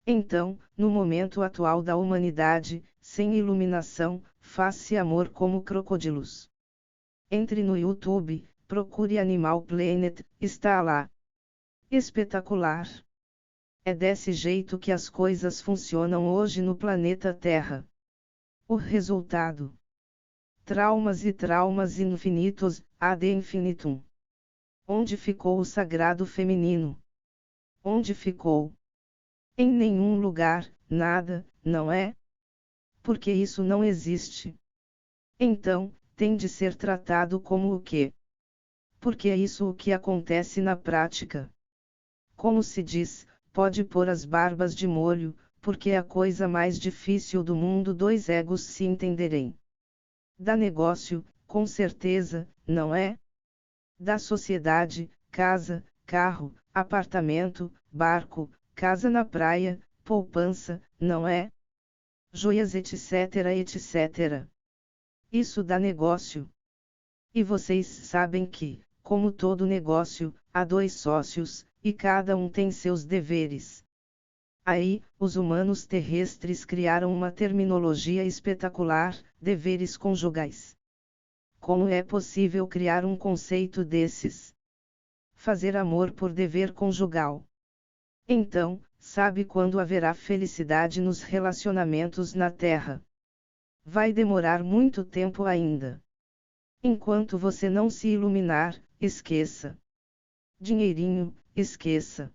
A: Então, no momento atual da humanidade, sem iluminação, faz-se amor como crocodilos. Entre no YouTube, procure Animal Planet, está lá. Espetacular! É desse jeito que as coisas funcionam hoje no planeta Terra. O resultado? Traumas e traumas infinitos, ad infinitum. Onde ficou o sagrado feminino? Onde ficou? Em nenhum lugar, nada, não é? Porque isso não existe. Então, tem de ser tratado como o quê? Porque é isso o que acontece na prática. Como se diz, pode pôr as barbas de molho, porque é a coisa mais difícil do mundo 2 egos se entenderem. Dá negócio, com certeza, não é? Da sociedade, casa, carro, apartamento, barco, casa na praia, poupança, não é? Joias etc etc. Isso dá negócio. E vocês sabem que, como todo negócio, há 2 sócios, e cada um tem seus deveres. Aí, os humanos terrestres criaram uma terminologia espetacular, deveres conjugais. Como é possível criar um conceito desses? Fazer amor por dever conjugal. Então, sabe quando haverá felicidade nos relacionamentos na Terra? Vai demorar muito tempo ainda. Enquanto você não se iluminar, esqueça. Dinheirinho, esqueça.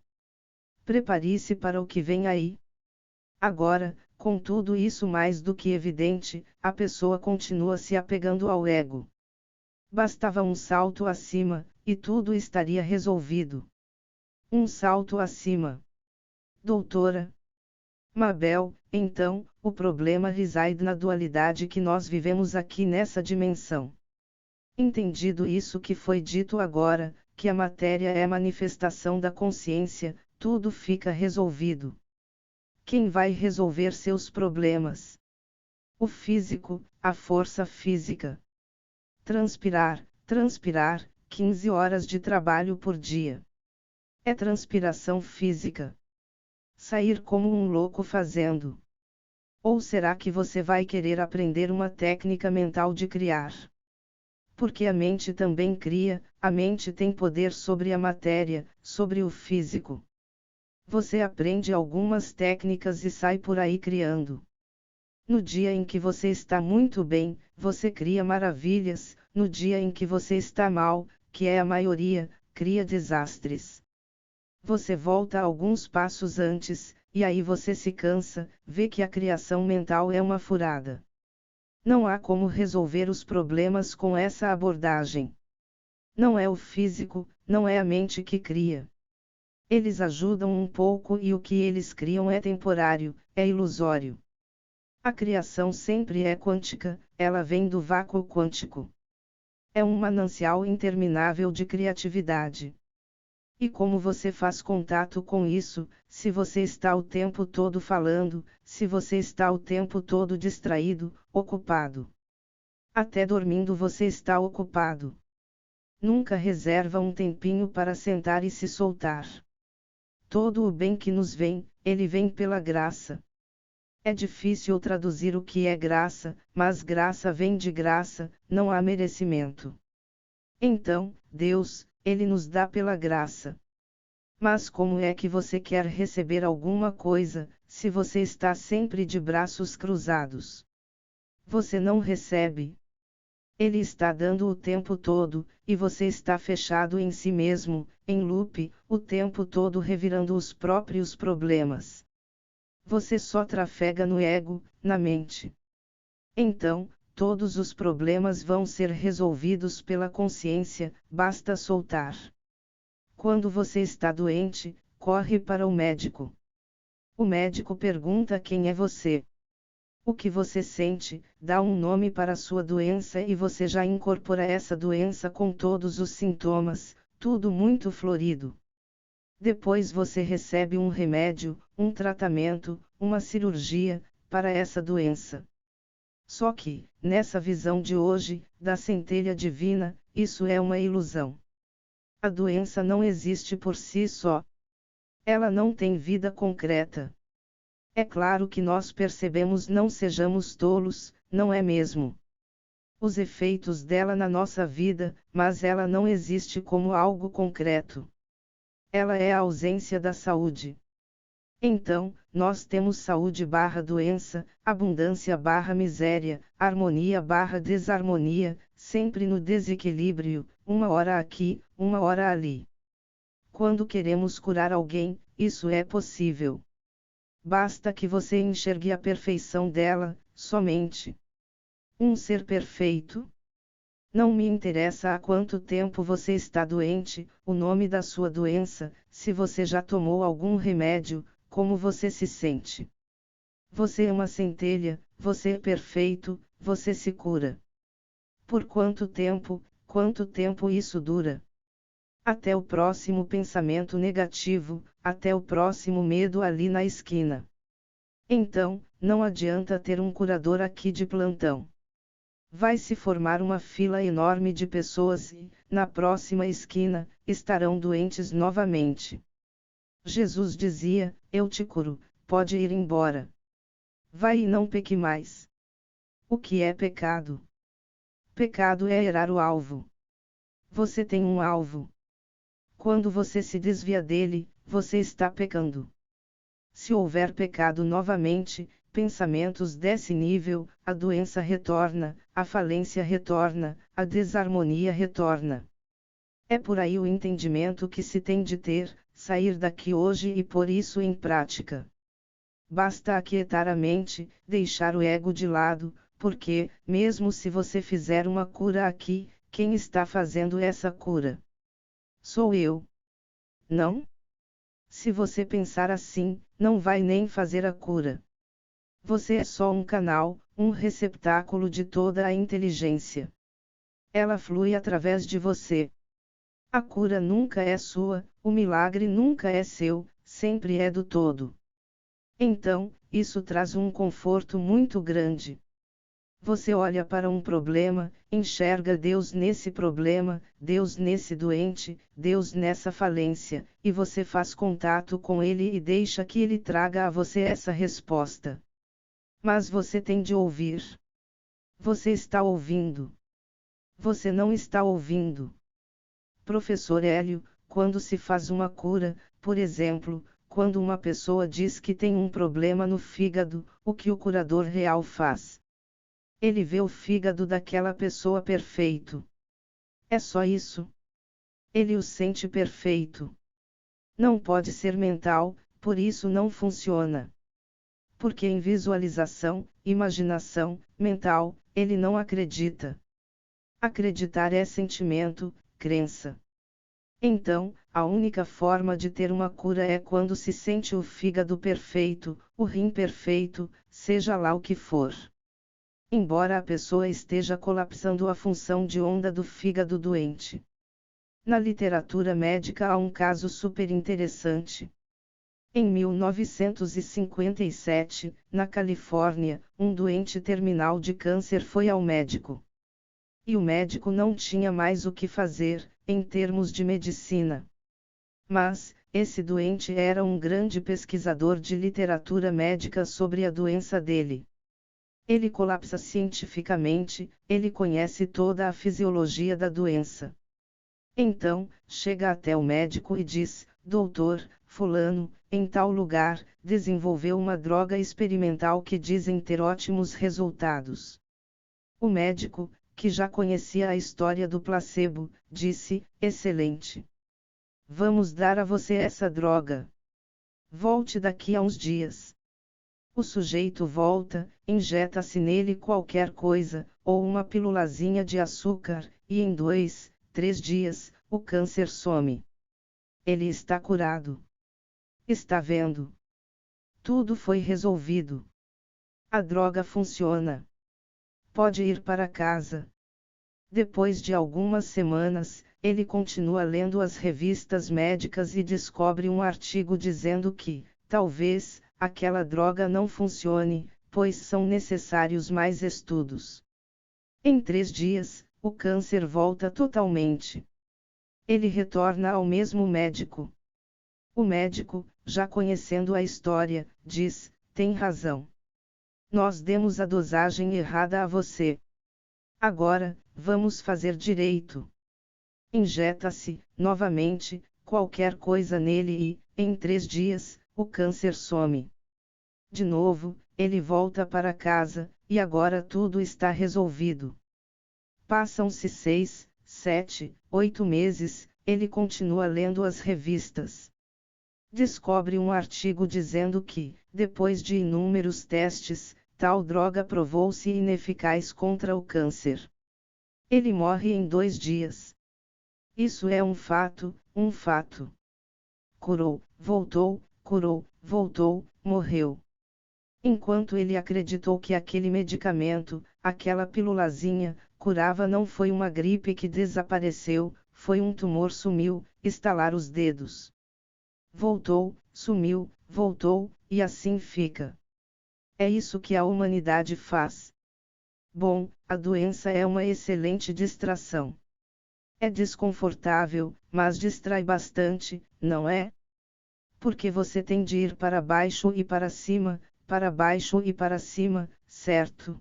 A: Prepare-se para o que vem aí. Agora, com tudo isso mais do que evidente, a pessoa continua se apegando ao ego. Bastava um salto acima, e tudo estaria resolvido. Um salto acima. Doutora Mabel, então, o problema reside na dualidade que nós vivemos aqui nessa dimensão. Entendido isso que foi dito agora, que a matéria é manifestação da consciência, tudo fica resolvido. Quem vai resolver seus problemas? O físico, a força física. Transpirar, 15 horas de trabalho por dia. É transpiração física. Sair como um louco fazendo. Ou será que você vai querer aprender uma técnica mental de criar? Porque a mente também cria, a mente tem poder sobre a matéria, sobre o físico. Você aprende algumas técnicas e sai por aí criando. No dia em que você está muito bem, você cria maravilhas, no dia em que você está mal, que é a maioria, cria desastres. Você volta alguns passos antes, e aí você se cansa, vê que a criação mental é uma furada. Não há como resolver os problemas com essa abordagem. Não é o físico, não é a mente que cria. Eles ajudam um pouco e o que eles criam é temporário, é ilusório. A criação sempre é quântica, ela vem do vácuo quântico. É um manancial interminável de criatividade. E como você faz contato com isso, se você está o tempo todo falando, se você está o tempo todo distraído, ocupado? Até dormindo você está ocupado. Nunca reserva um tempinho para sentar e se soltar. Todo o bem que nos vem, ele vem pela graça. É difícil traduzir o que é graça, mas graça vem de graça, não há merecimento. Então, Deus, ele nos dá pela graça. Mas como é que você quer receber alguma coisa, se você está sempre de braços cruzados? Você não recebe. Ele está dando o tempo todo, e você está fechado em si mesmo, em loop, o tempo todo revirando os próprios problemas. Você só trafega no ego, na mente. Então, todos os problemas vão ser resolvidos pela consciência, basta soltar. Quando você está doente, corre para o médico. O médico pergunta quem é você. O que você sente, dá um nome para a sua doença e você já incorpora essa doença com todos os sintomas, tudo muito florido. Depois você recebe um remédio, um tratamento, uma cirurgia, para essa doença. Só que, nessa visão de hoje, da centelha divina, isso é uma ilusão. A doença não existe por si só. Ela não tem vida concreta. É claro que nós percebemos, não sejamos tolos, não é mesmo? Os efeitos dela na nossa vida, mas ela não existe como algo concreto. Ela é a ausência da saúde. Então, nós temos saúde/doença, abundância/miséria, harmonia/desarmonia, sempre no desequilíbrio, uma hora aqui, uma hora ali. Quando queremos curar alguém, isso é possível. Basta que você enxergue a perfeição dela, somente. Um ser perfeito? Não me interessa há quanto tempo você está doente, o nome da sua doença, se você já tomou algum remédio, como você se sente. Você é uma centelha, você é perfeito, você se cura. Por quanto tempo isso dura? Até o próximo pensamento negativo, até o próximo medo ali na esquina. Então, não adianta ter um curador aqui de plantão. Vai se formar uma fila enorme de pessoas e, na próxima esquina, estarão doentes novamente. Jesus dizia: eu te curo, pode ir embora. Vai e não peque mais. O que é pecado? Pecado é errar o alvo. Você tem um alvo. Quando você se desvia dele, você está pecando. Se houver pecado novamente, pensamentos desse nível, a doença retorna, a falência retorna, a desarmonia retorna. É por aí o entendimento que se tem de ter, sair daqui hoje e pôr isso em prática. Basta aquietar a mente, deixar o ego de lado, porque, mesmo se você fizer uma cura aqui, quem está fazendo essa cura? Sou eu. Não? Se você pensar assim, não vai nem fazer a cura. Você é só um canal, um receptáculo de toda a inteligência. Ela flui através de você. A cura nunca é sua, o milagre nunca é seu, sempre é do todo. Então, isso traz um conforto muito grande. Você olha para um problema, enxerga Deus nesse problema, Deus nesse doente, Deus nessa falência, e você faz contato com Ele e deixa que Ele traga a você essa resposta. Mas você tem de ouvir. Você está ouvindo. Você não está ouvindo. Professor Hélio, quando se faz uma cura, por exemplo, quando uma pessoa diz que tem um problema no fígado, o que o curador real faz? Ele vê o fígado daquela pessoa perfeito. É só isso. Ele o sente perfeito. Não pode ser mental, por isso não funciona. Porque em visualização, imaginação, mental, ele não acredita. Acreditar é sentimento, crença. Então, a única forma de ter uma cura é quando se sente o fígado perfeito, o rim perfeito, seja lá o que for. Embora a pessoa esteja colapsando a função de onda do fígado doente. Na literatura médica há um caso super interessante. Em 1957, na Califórnia, um doente terminal de câncer foi ao médico. E o médico não tinha mais o que fazer, em termos de medicina. Mas, esse doente era um grande pesquisador de literatura médica sobre a doença dele. Ele colapsa cientificamente, ele conhece toda a fisiologia da doença. Então, chega até o médico e diz: Doutor, fulano, em tal lugar, desenvolveu uma droga experimental que dizem ter ótimos resultados. O médico, que já conhecia a história do placebo, disse: Excelente. Vamos dar a você essa droga. Volte daqui a uns dias. O sujeito volta, injeta-se nele qualquer coisa, ou uma pílulazinha de açúcar, e em 2, 3 dias, o câncer some. Ele está curado. Está vendo? Tudo foi resolvido. A droga funciona. Pode ir para casa. Depois de algumas semanas, ele continua lendo as revistas médicas e descobre um artigo dizendo que, talvez, aquela droga não funcione, pois são necessários mais estudos. Em 3 dias, o câncer volta totalmente. Ele retorna ao mesmo médico. O médico, já conhecendo a história, diz: tem razão. Nós demos a dosagem errada a você. Agora, vamos fazer direito. Injeta-se, novamente, qualquer coisa nele e, em 3 dias, o câncer some. De novo, ele volta para casa, e agora tudo está resolvido. Passam-se 6, 7, 8 meses, ele continua lendo as revistas. Descobre um artigo dizendo que, depois de inúmeros testes, tal droga provou-se ineficaz contra o câncer. Ele morre em 2 dias. Isso é um fato, um fato. Curou, voltou, morreu. Enquanto ele acreditou que aquele medicamento, aquela pílulazinha, curava, não foi uma gripe que desapareceu, foi um tumor, sumiu, estalar os dedos. Voltou, sumiu, voltou, e assim fica. É isso que a humanidade faz. Bom, a doença é uma excelente distração. É desconfortável, mas distrai bastante, não é? Porque você tem de ir para baixo e para cima, para baixo e para cima, certo?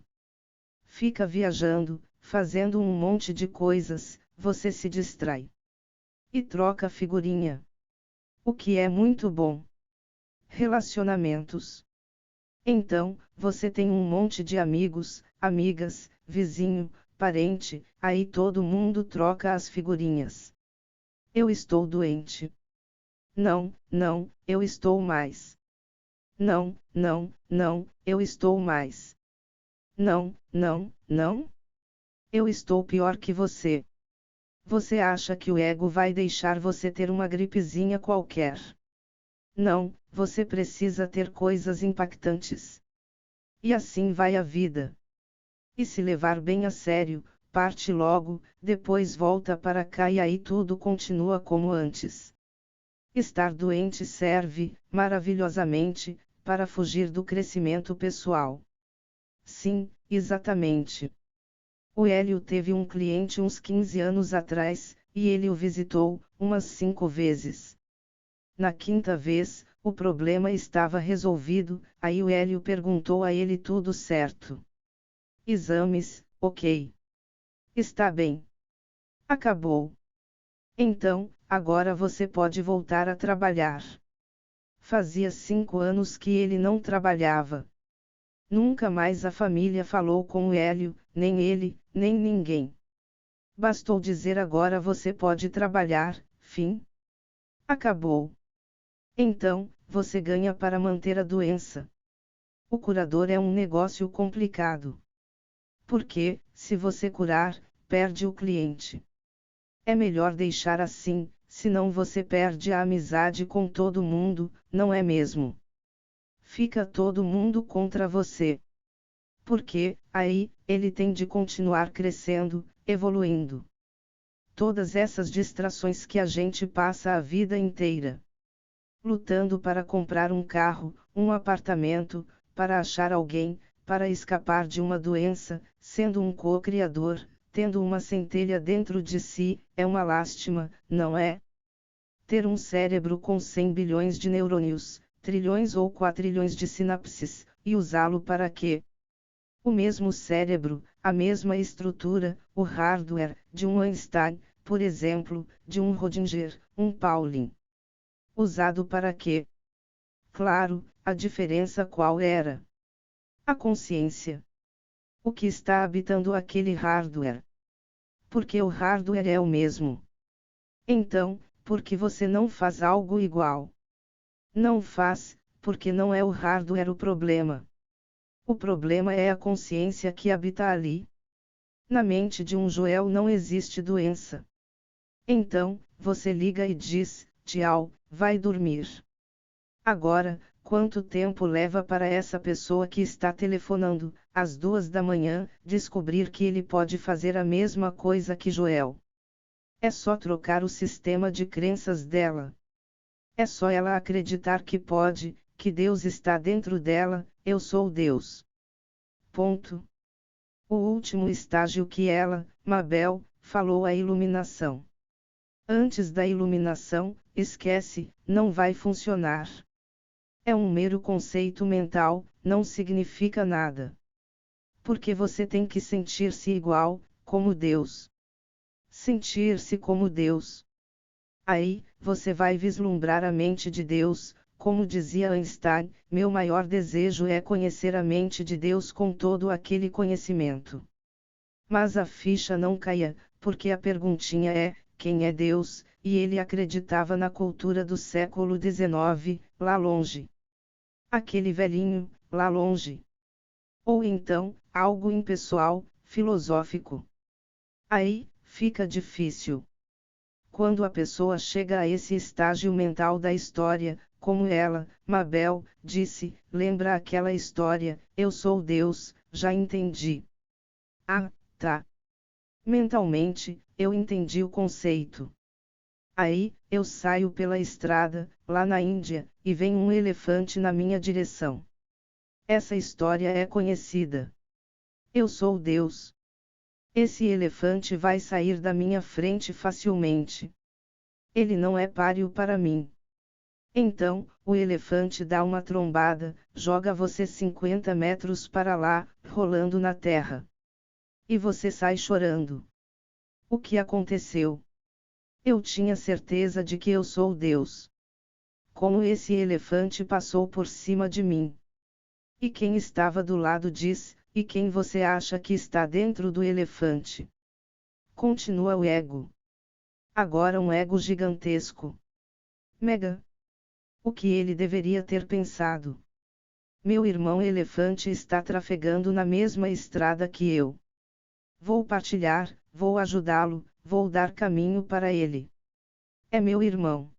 A: Fica viajando, fazendo um monte de coisas, você se distrai. E troca figurinha. O que é muito bom. Relacionamentos. Então, você tem um monte de amigos, amigas, vizinho, parente, aí todo mundo troca as figurinhas. Eu estou doente. Não, não, eu estou mais. Não, não, não, eu estou mais. Não, não, não. Eu estou pior que você. Você acha que o ego vai deixar você ter uma gripezinha qualquer? Não, você precisa ter coisas impactantes. E assim vai a vida. E se levar bem a sério, parte logo, depois volta para cá e aí tudo continua como antes. Estar doente serve, maravilhosamente, para fugir do crescimento pessoal. Sim, exatamente. O Hélio teve um cliente uns 15 anos atrás, e ele o visitou, umas 5 vezes. Na 5ª vez, o problema estava resolvido, aí o Hélio perguntou a ele: tudo certo? Exames, ok. Está bem. Acabou. Então, agora você pode voltar a trabalhar. Fazia 5 anos que ele não trabalhava. Nunca mais a família falou com o Hélio, nem ele, nem ninguém. Bastou dizer: agora você pode trabalhar, fim. Acabou. Então, você ganha para manter a doença. O curador é um negócio complicado. Porque, se você curar, perde o cliente. É melhor deixar assim, senão você perde a amizade com todo mundo, não é mesmo? Fica todo mundo contra você. Porque, aí, ele tem de continuar crescendo, evoluindo. todas essas distrações que a gente passa a vida inteira lutando para comprar um carro, um apartamento, para achar alguém, para escapar de uma doença, sendo um co-criador, tendo uma centelha dentro de si, é uma lástima, não é? Ter um cérebro com 100 bilhões de neurônios, trilhões ou quatrilhões de sinapses, e usá-lo para quê? O mesmo cérebro, a mesma estrutura, o hardware, de um Einstein, por exemplo, de um Rodinger, um Pauling. Usado para quê? Claro, a diferença qual era? A consciência. O que está habitando aquele hardware? Porque o hardware é o mesmo. Então, por que você não faz algo igual? Não faz, porque não é o hardware o problema. O problema é a consciência que habita ali. Na mente de um Joel não existe doença. Então, você liga e diz, tchau, vai dormir. Agora, quanto tempo leva para essa pessoa que está telefonando, às 2 da manhã, descobrir que ele pode fazer a mesma coisa que Joel? É só trocar o sistema de crenças dela. É só ela acreditar que pode, que Deus está dentro dela, eu sou Deus. Ponto. O último estágio que ela, Mabel, falou, a iluminação. Antes da iluminação, esquece, não vai funcionar. É um mero conceito mental, não significa nada. Porque você tem que sentir-se igual, como Deus. Sentir-se como Deus. Aí, você vai vislumbrar a mente de Deus, como dizia Einstein, meu maior desejo é conhecer a mente de Deus com todo aquele conhecimento. Mas a ficha não caia, porque a perguntinha é, quem é Deus? E ele acreditava na cultura do século XIX, lá longe. Aquele velhinho, lá longe. Ou então, algo impessoal, filosófico. Aí, fica difícil. Quando a pessoa chega a esse estágio mental da história, como ela, Mabel, disse, lembra aquela história, eu sou Deus, já entendi. Ah, tá. Mentalmente, eu entendi o conceito. Aí, eu saio pela estrada, lá na Índia, e vem um elefante na minha direção. Essa história é conhecida. Eu sou Deus. Esse elefante vai sair da minha frente facilmente. Ele não é páreo para mim. Então, o elefante dá uma trombada, joga você 50 metros para lá, rolando na terra. E você sai chorando. O que aconteceu? Eu tinha certeza de que eu sou Deus. Como esse elefante passou por cima de mim. E quem estava do lado diz, e quem você acha que está dentro do elefante? Continua o ego. Agora um ego gigantesco. Mega. O que ele deveria ter pensado? Meu irmão elefante está trafegando na mesma estrada que eu. Vou partilhar, vou ajudá-lo, vou dar caminho para ele. É meu irmão.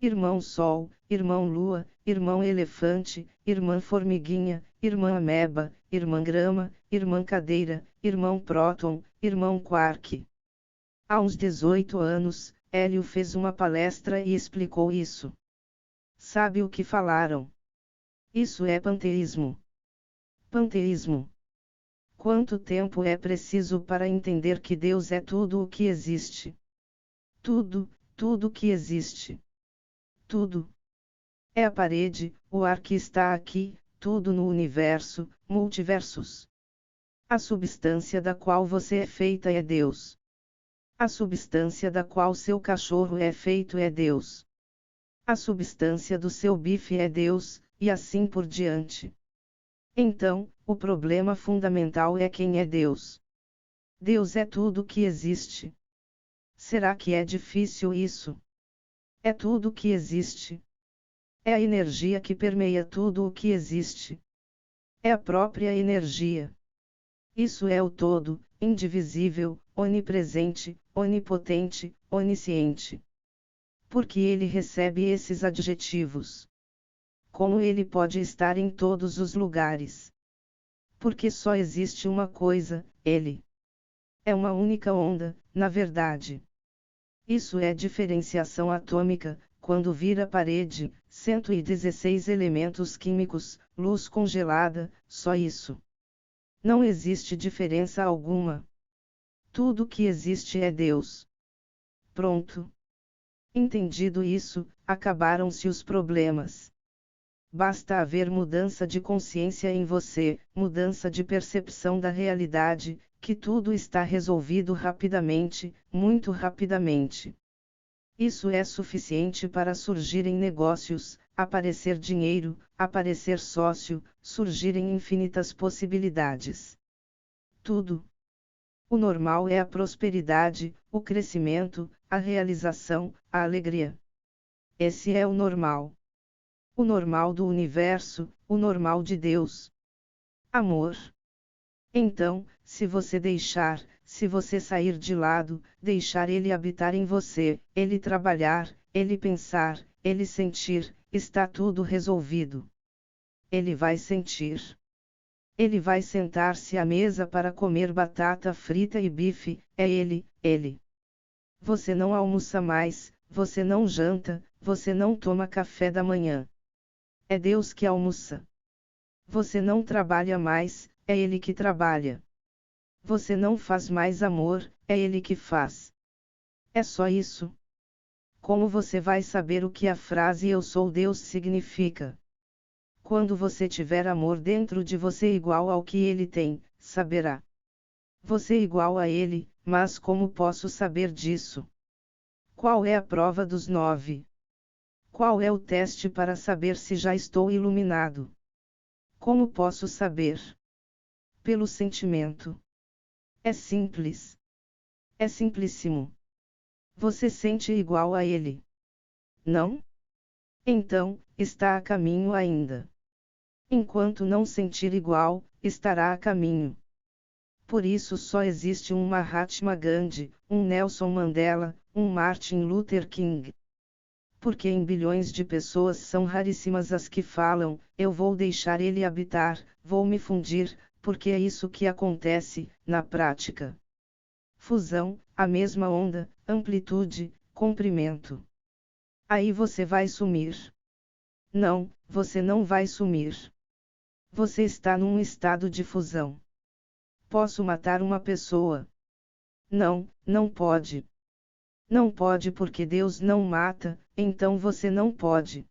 A: Irmão Sol, irmão Lua, irmão Elefante, irmã Formiguinha, irmã Ameba, irmã Grama, irmã Cadeira, irmão Próton, irmão Quark. Há uns 18 anos, Hélio fez uma palestra e explicou isso. Sabe o que falaram? Isso é panteísmo. Panteísmo. Quanto tempo é preciso para entender que Deus é tudo o que existe? Tudo que existe. Tudo. É a parede, o ar que está aqui, tudo no universo, multiversos. A substância da qual você é feita é Deus. A substância da qual seu cachorro é feito é Deus. A substância do seu bife é Deus, e assim por diante. Então, o problema fundamental é quem é Deus. Deus é tudo que existe. Será que é difícil isso? É tudo que existe. É a energia que permeia tudo o que existe. É a própria energia. Isso é o todo, indivisível, onipresente, onipotente, onisciente. Por que ele recebe esses adjetivos? Como ele pode estar em todos os lugares? Porque só existe uma coisa, ele. É uma única onda, na verdade. Isso é diferenciação atômica, quando vira parede, 116 elementos químicos, luz congelada, só isso. Não existe diferença alguma. Tudo que existe é Deus. Pronto. Entendido isso, acabaram-se os problemas. Basta haver mudança de consciência em você, mudança de percepção da realidade, que tudo está resolvido rapidamente, muito rapidamente. Isso é suficiente para surgirem negócios, aparecer dinheiro, aparecer sócio, surgirem infinitas possibilidades. Tudo. O normal é a prosperidade, o crescimento, a realização, a alegria. Esse é o normal. O normal do universo, o normal de Deus. Amor. Então, se você sair de lado, deixar ele habitar em você, ele trabalhar, ele pensar, ele sentir, está tudo resolvido. Ele vai sentir. Ele vai sentar-se à mesa para comer batata frita e bife, é ele. Você não almoça mais, você não janta, você não toma café da manhã. É Deus que almoça. Você não trabalha mais, é Ele que trabalha. Você não faz mais amor, é Ele que faz. É só isso. Como você vai saber o que a frase Eu sou Deus significa? Quando você tiver amor dentro de você igual ao que Ele tem, saberá. Você igual a Ele, mas como posso saber disso? Qual é a prova dos 9? Qual é o teste para saber se já estou iluminado? Como posso saber? Pelo sentimento. É simples. É simplíssimo. Você sente igual a ele? Não? Então, está a caminho ainda. Enquanto não sentir igual, estará a caminho. Por isso só existe um Mahatma Gandhi, um Nelson Mandela, um Martin Luther King. Porque em bilhões de pessoas são raríssimas as que falam, eu vou deixar ele habitar, vou me fundir, porque é isso que acontece, na prática. Fusão, a mesma onda, amplitude, comprimento. Aí você vai sumir. Não, você não vai sumir. Você está num estado de fusão. Posso matar uma pessoa? Não, não pode. Não pode porque Deus não mata, então você não pode.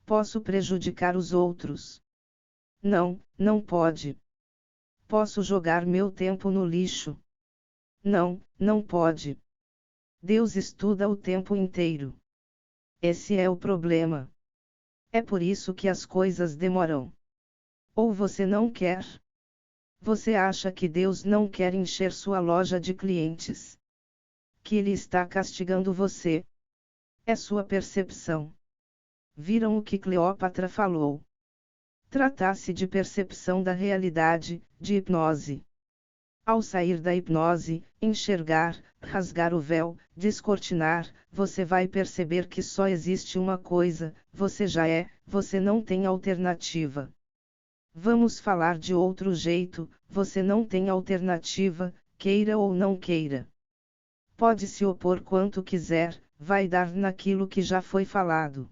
A: Posso prejudicar os outros? Não, não pode. Posso jogar meu tempo no lixo? Não, não pode. Deus estuda o tempo inteiro. Esse é o problema. É por isso que as coisas demoram. Ou você não quer? Você acha que Deus não quer encher sua loja de clientes? Que Ele está castigando você? É sua percepção. Viram o que Cleópatra falou? Trata-se de percepção da realidade, de hipnose. Ao sair da hipnose, enxergar, rasgar o véu, descortinar, você vai perceber que só existe uma coisa, você já é, você não tem alternativa. Vamos falar de outro jeito, você não tem alternativa, queira ou não queira. Pode se opor quanto quiser, vai dar naquilo que já foi falado.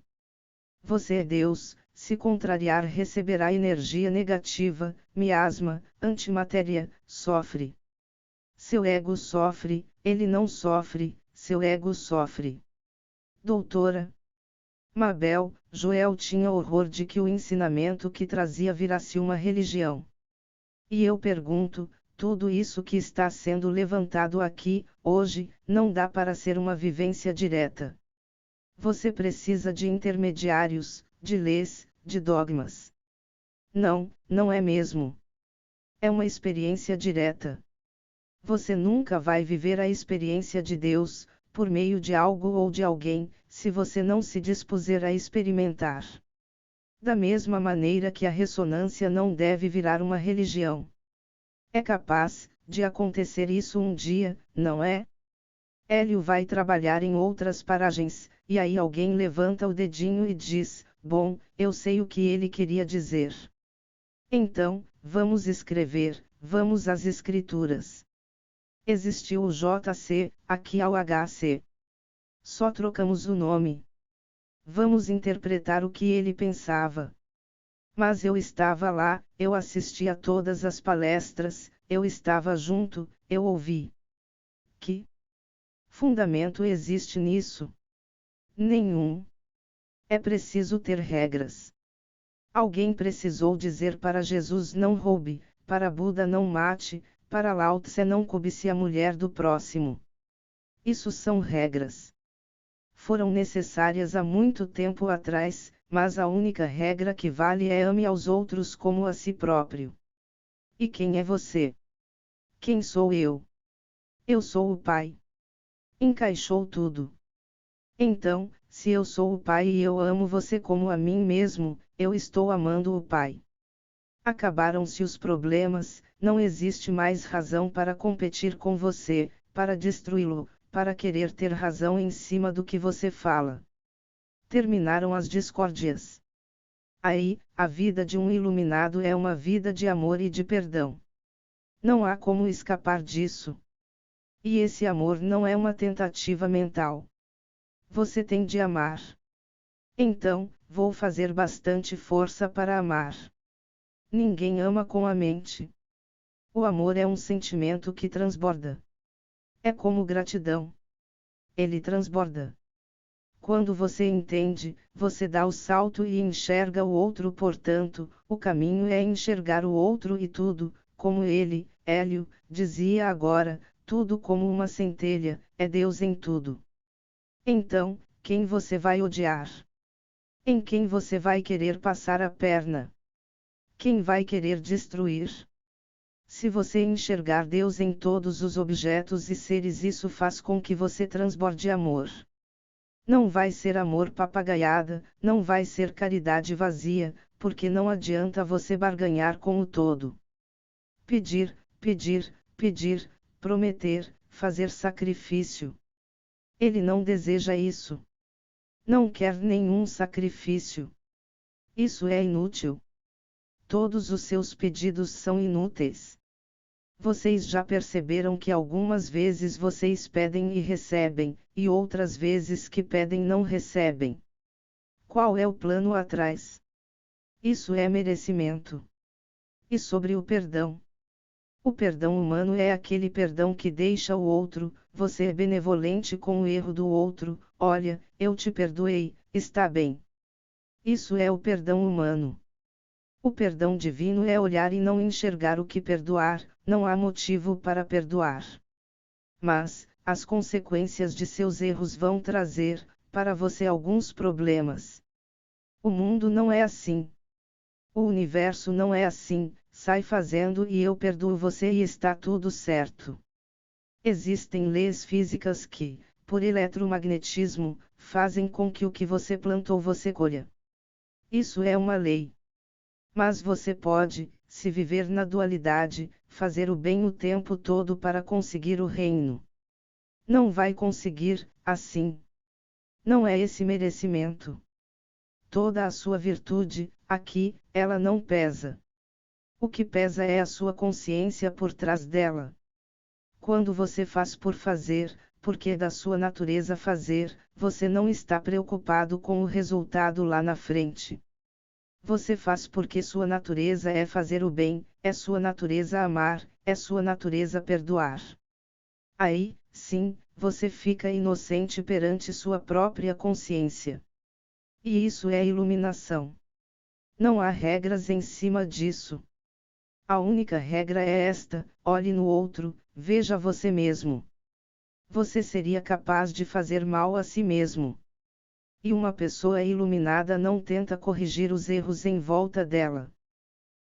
A: Você é Deus, se contrariar receberá energia negativa, miasma, antimatéria, sofre. Seu ego sofre, ele não sofre, seu ego sofre. Doutora Mabel, Joel tinha horror de que o ensinamento que trazia virasse uma religião. E eu pergunto, tudo isso que está sendo levantado aqui, hoje, não dá para ser uma vivência direta. Você precisa de intermediários, de leis, de dogmas. Não, não é mesmo. É uma experiência direta. Você nunca vai viver a experiência de Deus, por meio de algo ou de alguém, se você não se dispuser a experimentar. Da mesma maneira que a ressonância não deve virar uma religião. É capaz de acontecer isso um dia, não é? Hélio vai trabalhar em outras paragens, e aí alguém levanta o dedinho e diz: bom, eu sei o que ele queria dizer. Então, vamos escrever, vamos às escrituras. Existiu o JC, aqui ao HC. Só trocamos o nome. Vamos interpretar o que ele pensava. Mas eu estava lá, eu assisti a todas as palestras, eu estava junto, eu ouvi. Que fundamento existe nisso? Nenhum. É preciso ter regras. Alguém precisou dizer para Jesus não roube, para Buda não mate, para Lao Tse não cobice a mulher do próximo. Isso são regras. Foram necessárias há muito tempo atrás, mas a única regra que vale é ame aos outros como a si próprio. E quem é você? Quem sou eu? Eu sou o Pai. Encaixou tudo. Então, se eu sou o Pai e eu amo você como a mim mesmo, eu estou amando o Pai. Acabaram-se os problemas, não existe mais razão para competir com você, para destruí-lo, para querer ter razão em cima do que você fala. Terminaram as discórdias. Aí, a vida de um iluminado é uma vida de amor e de perdão. Não há como escapar disso. E esse amor não é uma tentativa mental. Você tem de amar. Então, vou fazer bastante força para amar. Ninguém ama com a mente. O amor é um sentimento que transborda. É como gratidão. Ele transborda. Quando você entende, você dá o salto e enxerga o outro, portanto, o caminho é enxergar o outro e tudo, como ele, Hélio, dizia agora, tudo como uma centelha, é Deus em tudo. Então, quem você vai odiar? Em quem você vai querer passar a perna? Quem vai querer destruir? Se você enxergar Deus em todos os objetos e seres, isso faz com que você transborde amor. Não vai ser amor papagaiada, não vai ser caridade vazia, porque não adianta você barganhar com o todo. Pedir, pedir, pedir, prometer, fazer sacrifício. Ele não deseja isso. Não quer nenhum sacrifício. Isso é inútil. Todos os seus pedidos são inúteis. Vocês já perceberam que algumas vezes vocês pedem e recebem, e outras vezes que pedem não recebem. Qual é o plano atrás? Isso é merecimento. E sobre o perdão? O perdão humano é aquele perdão que deixa o outro, você é benevolente com o erro do outro, olha, eu te perdoei, está bem. Isso é o perdão humano. O perdão divino é olhar e não enxergar o que perdoar, não há motivo para perdoar. Mas, as consequências de seus erros vão trazer, para você alguns problemas. O mundo não é assim. O universo não é assim, sai fazendo e eu perdoo você e está tudo certo. Existem leis físicas que, por eletromagnetismo, fazem com que o que você plantou você colha. Isso é uma lei. Mas você pode, se viver na dualidade, fazer o bem o tempo todo para conseguir o reino. Não vai conseguir, assim. Não é esse merecimento. Toda a sua virtude, aqui, ela não pesa. O que pesa é a sua consciência por trás dela. Quando você faz por fazer, porque é da sua natureza fazer, você não está preocupado com o resultado lá na frente. Você faz porque sua natureza é fazer o bem, é sua natureza amar, é sua natureza perdoar. Aí, sim, você fica inocente perante sua própria consciência. E isso é iluminação. Não há regras em cima disso. A única regra é esta: olhe no outro, veja você mesmo. Você seria capaz de fazer mal a si mesmo. E uma pessoa iluminada não tenta corrigir os erros em volta dela.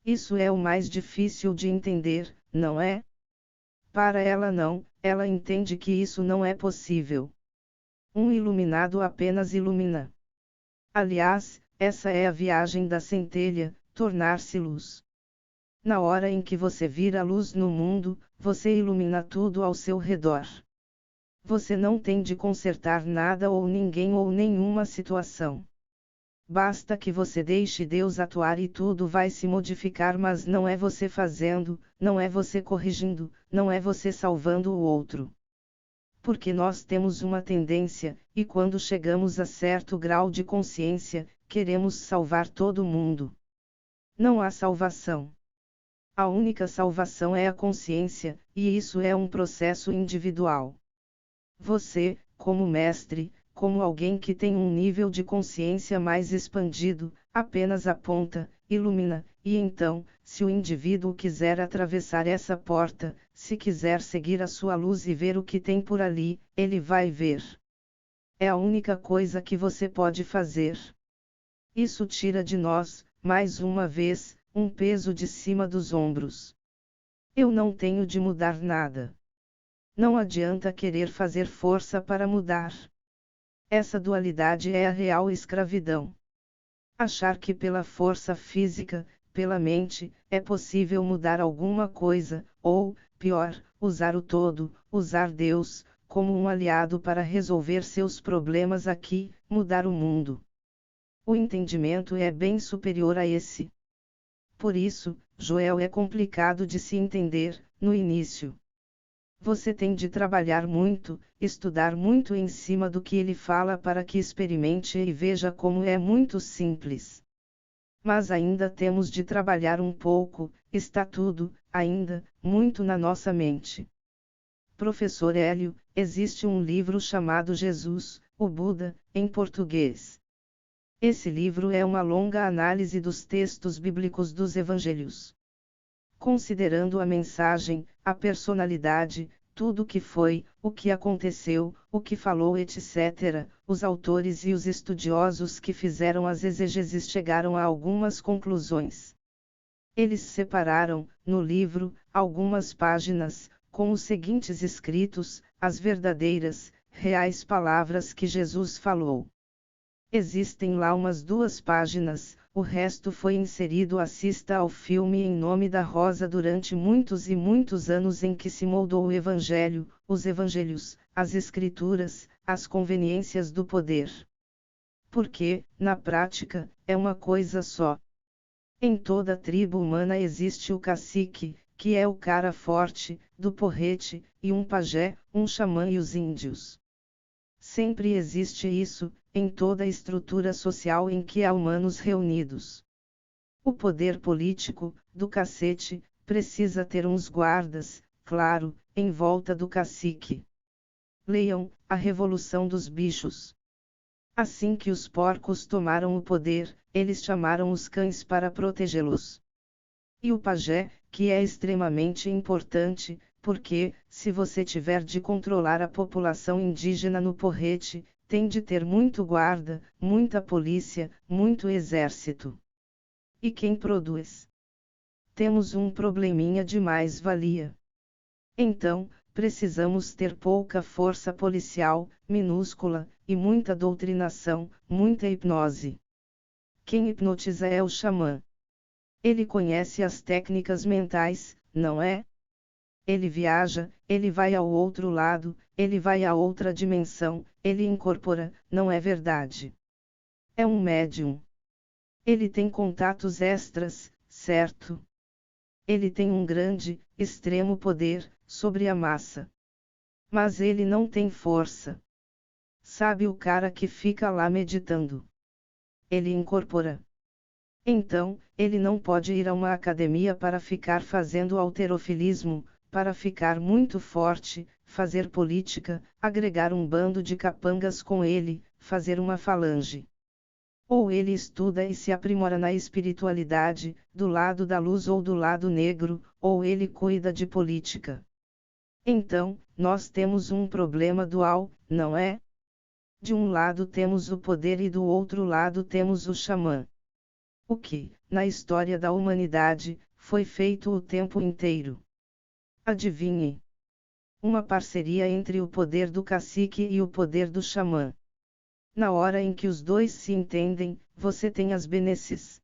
A: Isso é o mais difícil de entender, não é? Para ela não, ela entende que isso não é possível. Um iluminado apenas ilumina. Aliás, essa é a viagem da centelha, tornar-se luz. Na hora em que você vira luz no mundo, você ilumina tudo ao seu redor. Você não tem de consertar nada ou ninguém ou nenhuma situação. Basta que você deixe Deus atuar e tudo vai se modificar, mas não é você fazendo, não é você corrigindo, não é você salvando o outro. Porque nós temos uma tendência, e quando chegamos a certo grau de consciência, queremos salvar todo mundo. Não há salvação. A única salvação é a consciência, e isso é um processo individual. Você, como mestre, como alguém que tem um nível de consciência mais expandido, apenas aponta, ilumina, e então, se o indivíduo quiser atravessar essa porta, se quiser seguir a sua luz e ver o que tem por ali, ele vai ver. É a única coisa que você pode fazer. Isso tira de nós, mais uma vez, um peso de cima dos ombros. Eu não tenho de mudar nada. Não adianta querer fazer força para mudar. Essa dualidade é a real escravidão. Achar que pela força física, pela mente, é possível mudar alguma coisa, ou, pior, usar o todo, usar Deus, como um aliado para resolver seus problemas aqui, mudar o mundo. O entendimento é bem superior a esse. Por isso, Joel é complicado de se entender, no início. Você tem de trabalhar muito, estudar muito em cima do que ele fala para que experimente e veja como é muito simples. Mas ainda temos de trabalhar um pouco, está tudo, ainda, muito na nossa mente. Professor Hélio, existe um livro chamado Jesus, o Buda, em português. Esse livro é uma longa análise dos textos bíblicos dos evangelhos. Considerando a mensagem, a personalidade, tudo o que foi, o que aconteceu, o que falou, etc., os autores e os estudiosos que fizeram as exegeses chegaram a algumas conclusões. Eles separaram, no livro, algumas páginas, com os seguintes escritos, as verdadeiras, reais palavras que Jesus falou. Existem lá umas 2 páginas, o resto foi inserido. Assista ao filme Em Nome da Rosa durante muitos e muitos anos em que se moldou o Evangelho, os Evangelhos, as Escrituras, as conveniências do poder. Porque, na prática, é uma coisa só. Em toda tribo humana existe o cacique, que é o cara forte, do porrete, e um pajé, um xamã e os índios. Sempre existe isso, em toda estrutura social em que há humanos reunidos. O poder político, do cacete, precisa ter uns guardas, claro, em volta do cacique. Leiam A Revolução dos Bichos. Assim que os porcos tomaram o poder, eles chamaram os cães para protegê-los. E o pajé, que é extremamente importante, porque, se você tiver de controlar a população indígena no porrete, tem de ter muito guarda, muita polícia, muito exército. E quem produz? Temos um probleminha de mais-valia. Então, precisamos ter pouca força policial, minúscula, e muita doutrinação, muita hipnose. Quem hipnotiza é o xamã. Ele conhece as técnicas mentais, não é? Ele viaja, ele vai ao outro lado, ele vai a outra dimensão, ele incorpora, não é verdade? É um médium. Ele tem contatos extras, certo? Ele tem um grande, extremo poder sobre a massa. Mas ele não tem força. Sabe o cara que fica lá meditando? Ele incorpora. Então, ele não pode ir a uma academia para ficar fazendo halterofilismo, para ficar muito forte, fazer política, agregar um bando de capangas com ele, fazer uma falange. Ou ele estuda e se aprimora na espiritualidade, do lado da luz ou do lado negro, ou ele cuida de política. Então, nós temos um problema dual, não é? De um lado temos o poder e do outro lado temos o xamã. O que, na história da humanidade, foi feito o tempo inteiro? Adivinhe. Uma parceria entre o poder do cacique e o poder do xamã. Na hora em que os dois se entendem, você tem as benesses.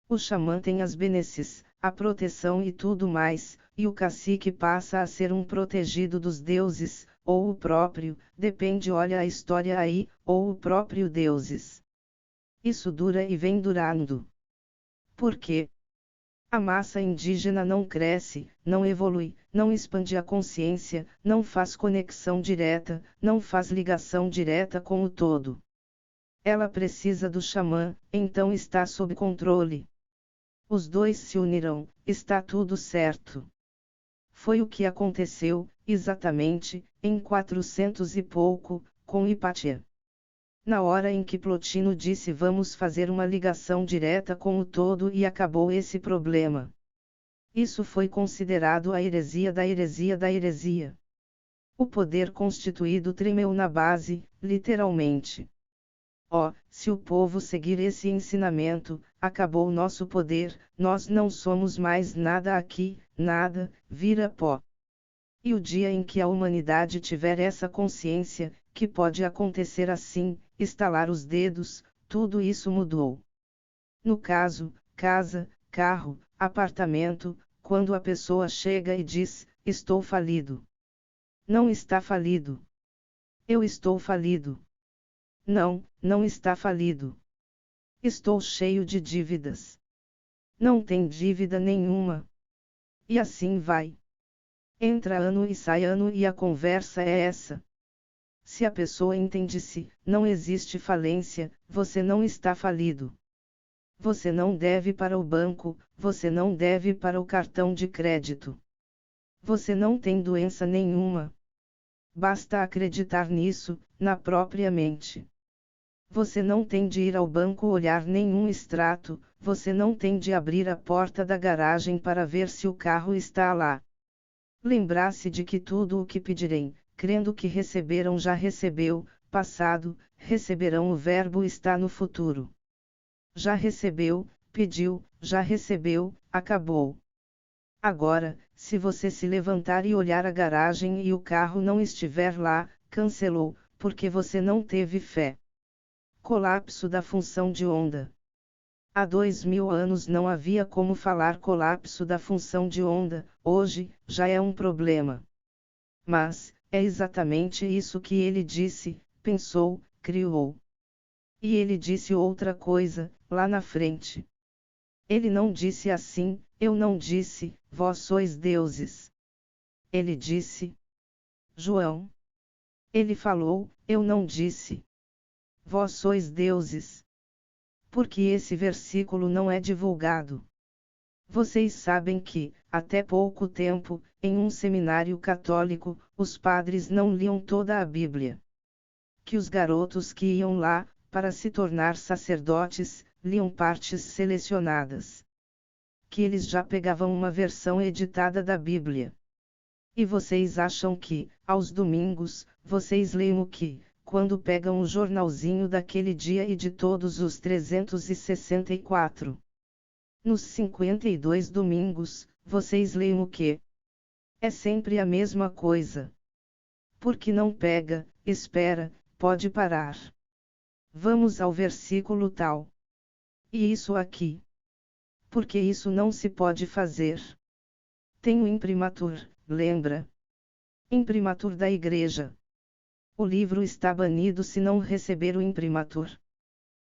A: O xamã tem as benesses, a proteção e tudo mais, e o cacique passa a ser um protegido dos deuses, ou o próprio, depende, olha a história aí, ou o próprio deuses. Isso dura e vem durando. Por quê? A massa indígena não cresce, não evolui, não expande a consciência, não faz conexão direta, não faz ligação direta com o todo. Ela precisa do xamã, então está sob controle. Os dois se unirão, está tudo certo. Foi o que aconteceu, exatamente, em 400 e pouco, com Hipátia. Na hora em que Plotino disse vamos fazer uma ligação direta com o todo e acabou esse problema. Isso foi considerado a heresia da heresia da heresia. O poder constituído tremeu na base, literalmente. Se o povo seguir esse ensinamento, acabou nosso poder, nós não somos mais nada aqui, nada, vira pó. E o dia em que a humanidade tiver essa consciência, que pode acontecer assim, estalar os dedos, tudo isso mudou. No caso, casa, carro, apartamento, quando a pessoa chega e diz, estou falido. Não está falido. Eu estou falido. Não, não está falido. Estou cheio de dívidas. Não tem dívida nenhuma. E assim vai. Entra ano e sai ano e a conversa é essa. Se a pessoa entende-se, não existe falência, você não está falido. Você não deve para o banco, você não deve para o cartão de crédito. Você não tem doença nenhuma. Basta acreditar nisso, na própria mente. Você não tem de ir ao banco olhar nenhum extrato, você não tem de abrir a porta da garagem para ver se o carro está lá. Lembrar-se de que tudo o que pedirem, crendo que receberam já recebeu, passado, receberão o verbo está no futuro. Já recebeu, pediu, já recebeu, acabou. Agora, se você se levantar e olhar a garagem e o carro não estiver lá, cancelou, porque você não teve fé. Colapso da função de onda. Há 2000 anos não havia como falar colapso da função de onda, hoje, já é um problema. Mas, é exatamente isso que ele disse, pensou, criou. E ele disse outra coisa, lá na frente. Ele não disse assim, eu não disse, vós sois deuses. Ele disse. João. Ele falou, eu não disse. Vós sois deuses. Porque esse versículo não é divulgado. Vocês sabem que, até pouco tempo, em um seminário católico, os padres não liam toda a Bíblia. Que os garotos que iam lá, para se tornar sacerdotes, liam partes selecionadas. Que eles já pegavam uma versão editada da Bíblia. E vocês acham que, aos domingos, vocês leem o que, quando pegam o jornalzinho daquele dia e de todos os 364? Nos 52 domingos, vocês leem o que? É sempre a mesma coisa. Porque não pega, espera, pode parar. Vamos ao versículo tal. E isso aqui. Porque isso não se pode fazer. Tem o imprimatur, lembra? Imprimatur da igreja. O livro está banido se não receber o imprimatur.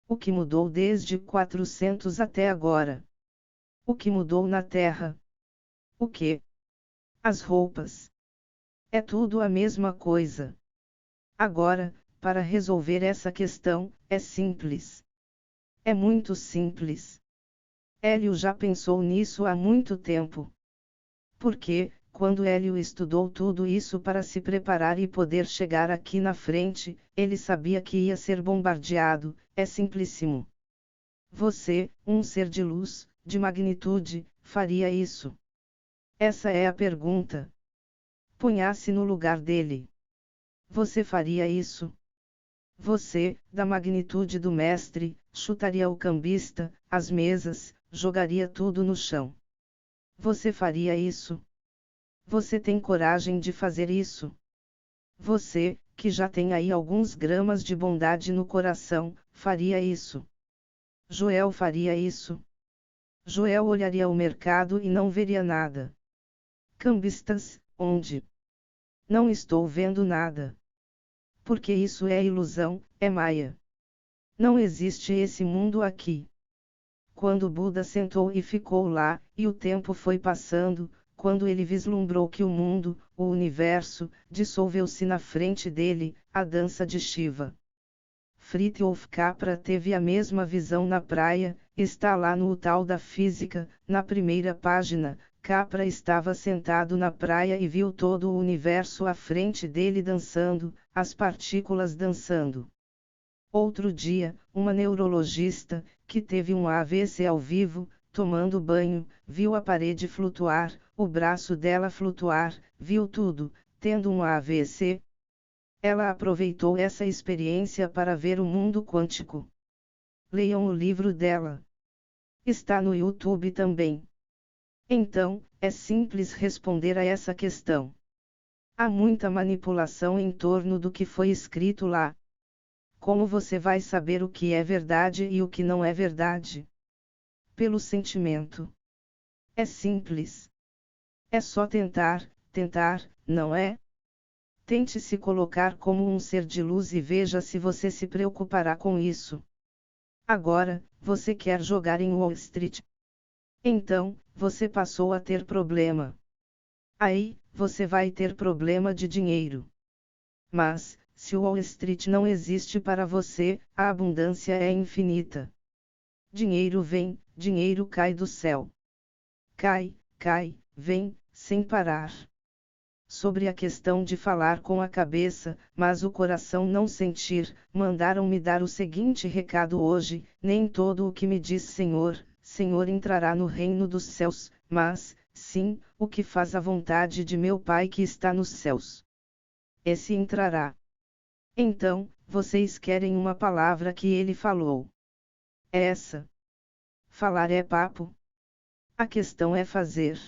A: O que mudou desde 400 até agora? O que mudou na terra? O que? As roupas. É tudo a mesma coisa. Agora, para resolver essa questão, é simples. É muito simples. Hélio já pensou nisso há muito tempo. Porque, quando Hélio estudou tudo isso para se preparar e poder chegar aqui na frente, ele sabia que ia ser bombardeado, é simplíssimo. Você, um ser de luz, de magnitude, faria isso? Essa é a pergunta. Ponha-se no lugar dele. Você faria isso? Você, da magnitude do mestre, chutaria o cambista, as mesas, jogaria tudo no chão. Você faria isso? Você tem coragem de fazer isso? Você, que já tem aí alguns gramas de bondade no coração, faria isso? Joel faria isso? Joel olharia o mercado e não veria nada. Cambistas, onde? Não estou vendo nada. Porque isso é ilusão, é maia. Não existe esse mundo aqui. quando Buda sentou e ficou lá, e o tempo foi passando, quando ele vislumbrou que o mundo, o universo, dissolveu-se na frente dele, a dança de Shiva. Fritjof Capra teve a mesma visão na praia, está lá no O Tal da Física, na primeira página. Capra estava sentado na praia e viu todo o universo à frente dele dançando, as partículas dançando. Outro dia, uma neurologista, que teve um AVC ao vivo, tomando banho, viu a parede flutuar, o braço dela flutuar, viu tudo, tendo um AVC. Ela aproveitou essa experiência para ver o mundo quântico. Leiam o livro dela. Está no YouTube também. Então, é simples responder a essa questão. Há muita manipulação em torno do que foi escrito lá. Como você vai saber o que é verdade e o que não é verdade? Pelo sentimento. É simples. É só tentar, não é? Tente se colocar como um ser de luz e veja se você se preocupará com isso. Agora, você quer jogar em Wall Street. Então, você passou a ter problema. Aí, você vai ter problema de dinheiro. Mas, se o Wall Street não existe para você, a abundância é infinita. Dinheiro vem, dinheiro cai do céu. Cai, vem, sem parar. Sobre a questão de falar com a cabeça, mas o coração não sentir, mandaram-me dar o seguinte recado hoje: nem todo o que me diz Senhor, Senhor entrará no reino dos céus, mas, sim, o que faz a vontade de meu Pai que está nos céus. Esse entrará. Então, vocês querem uma palavra que ele falou. É essa. Falar é papo. A questão é fazer.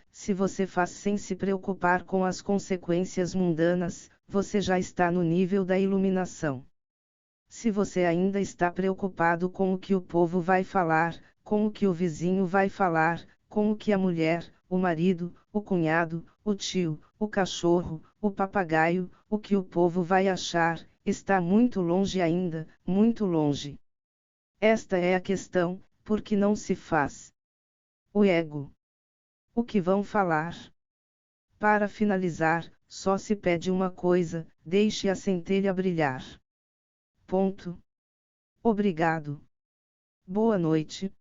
A: Se você faz sem se preocupar com as consequências mundanas, você já está no nível da iluminação. Se você ainda está preocupado com o que o povo vai falar, com o que o vizinho vai falar, com o que a mulher, o marido, o cunhado, o tio, o cachorro, o papagaio, o que o povo vai achar, está muito longe ainda, muito longe. Esta é a questão, porque não se faz. O ego. O que vão falar? Para finalizar, só se pede uma coisa: deixe a centelha brilhar. Ponto. Obrigado. Boa noite.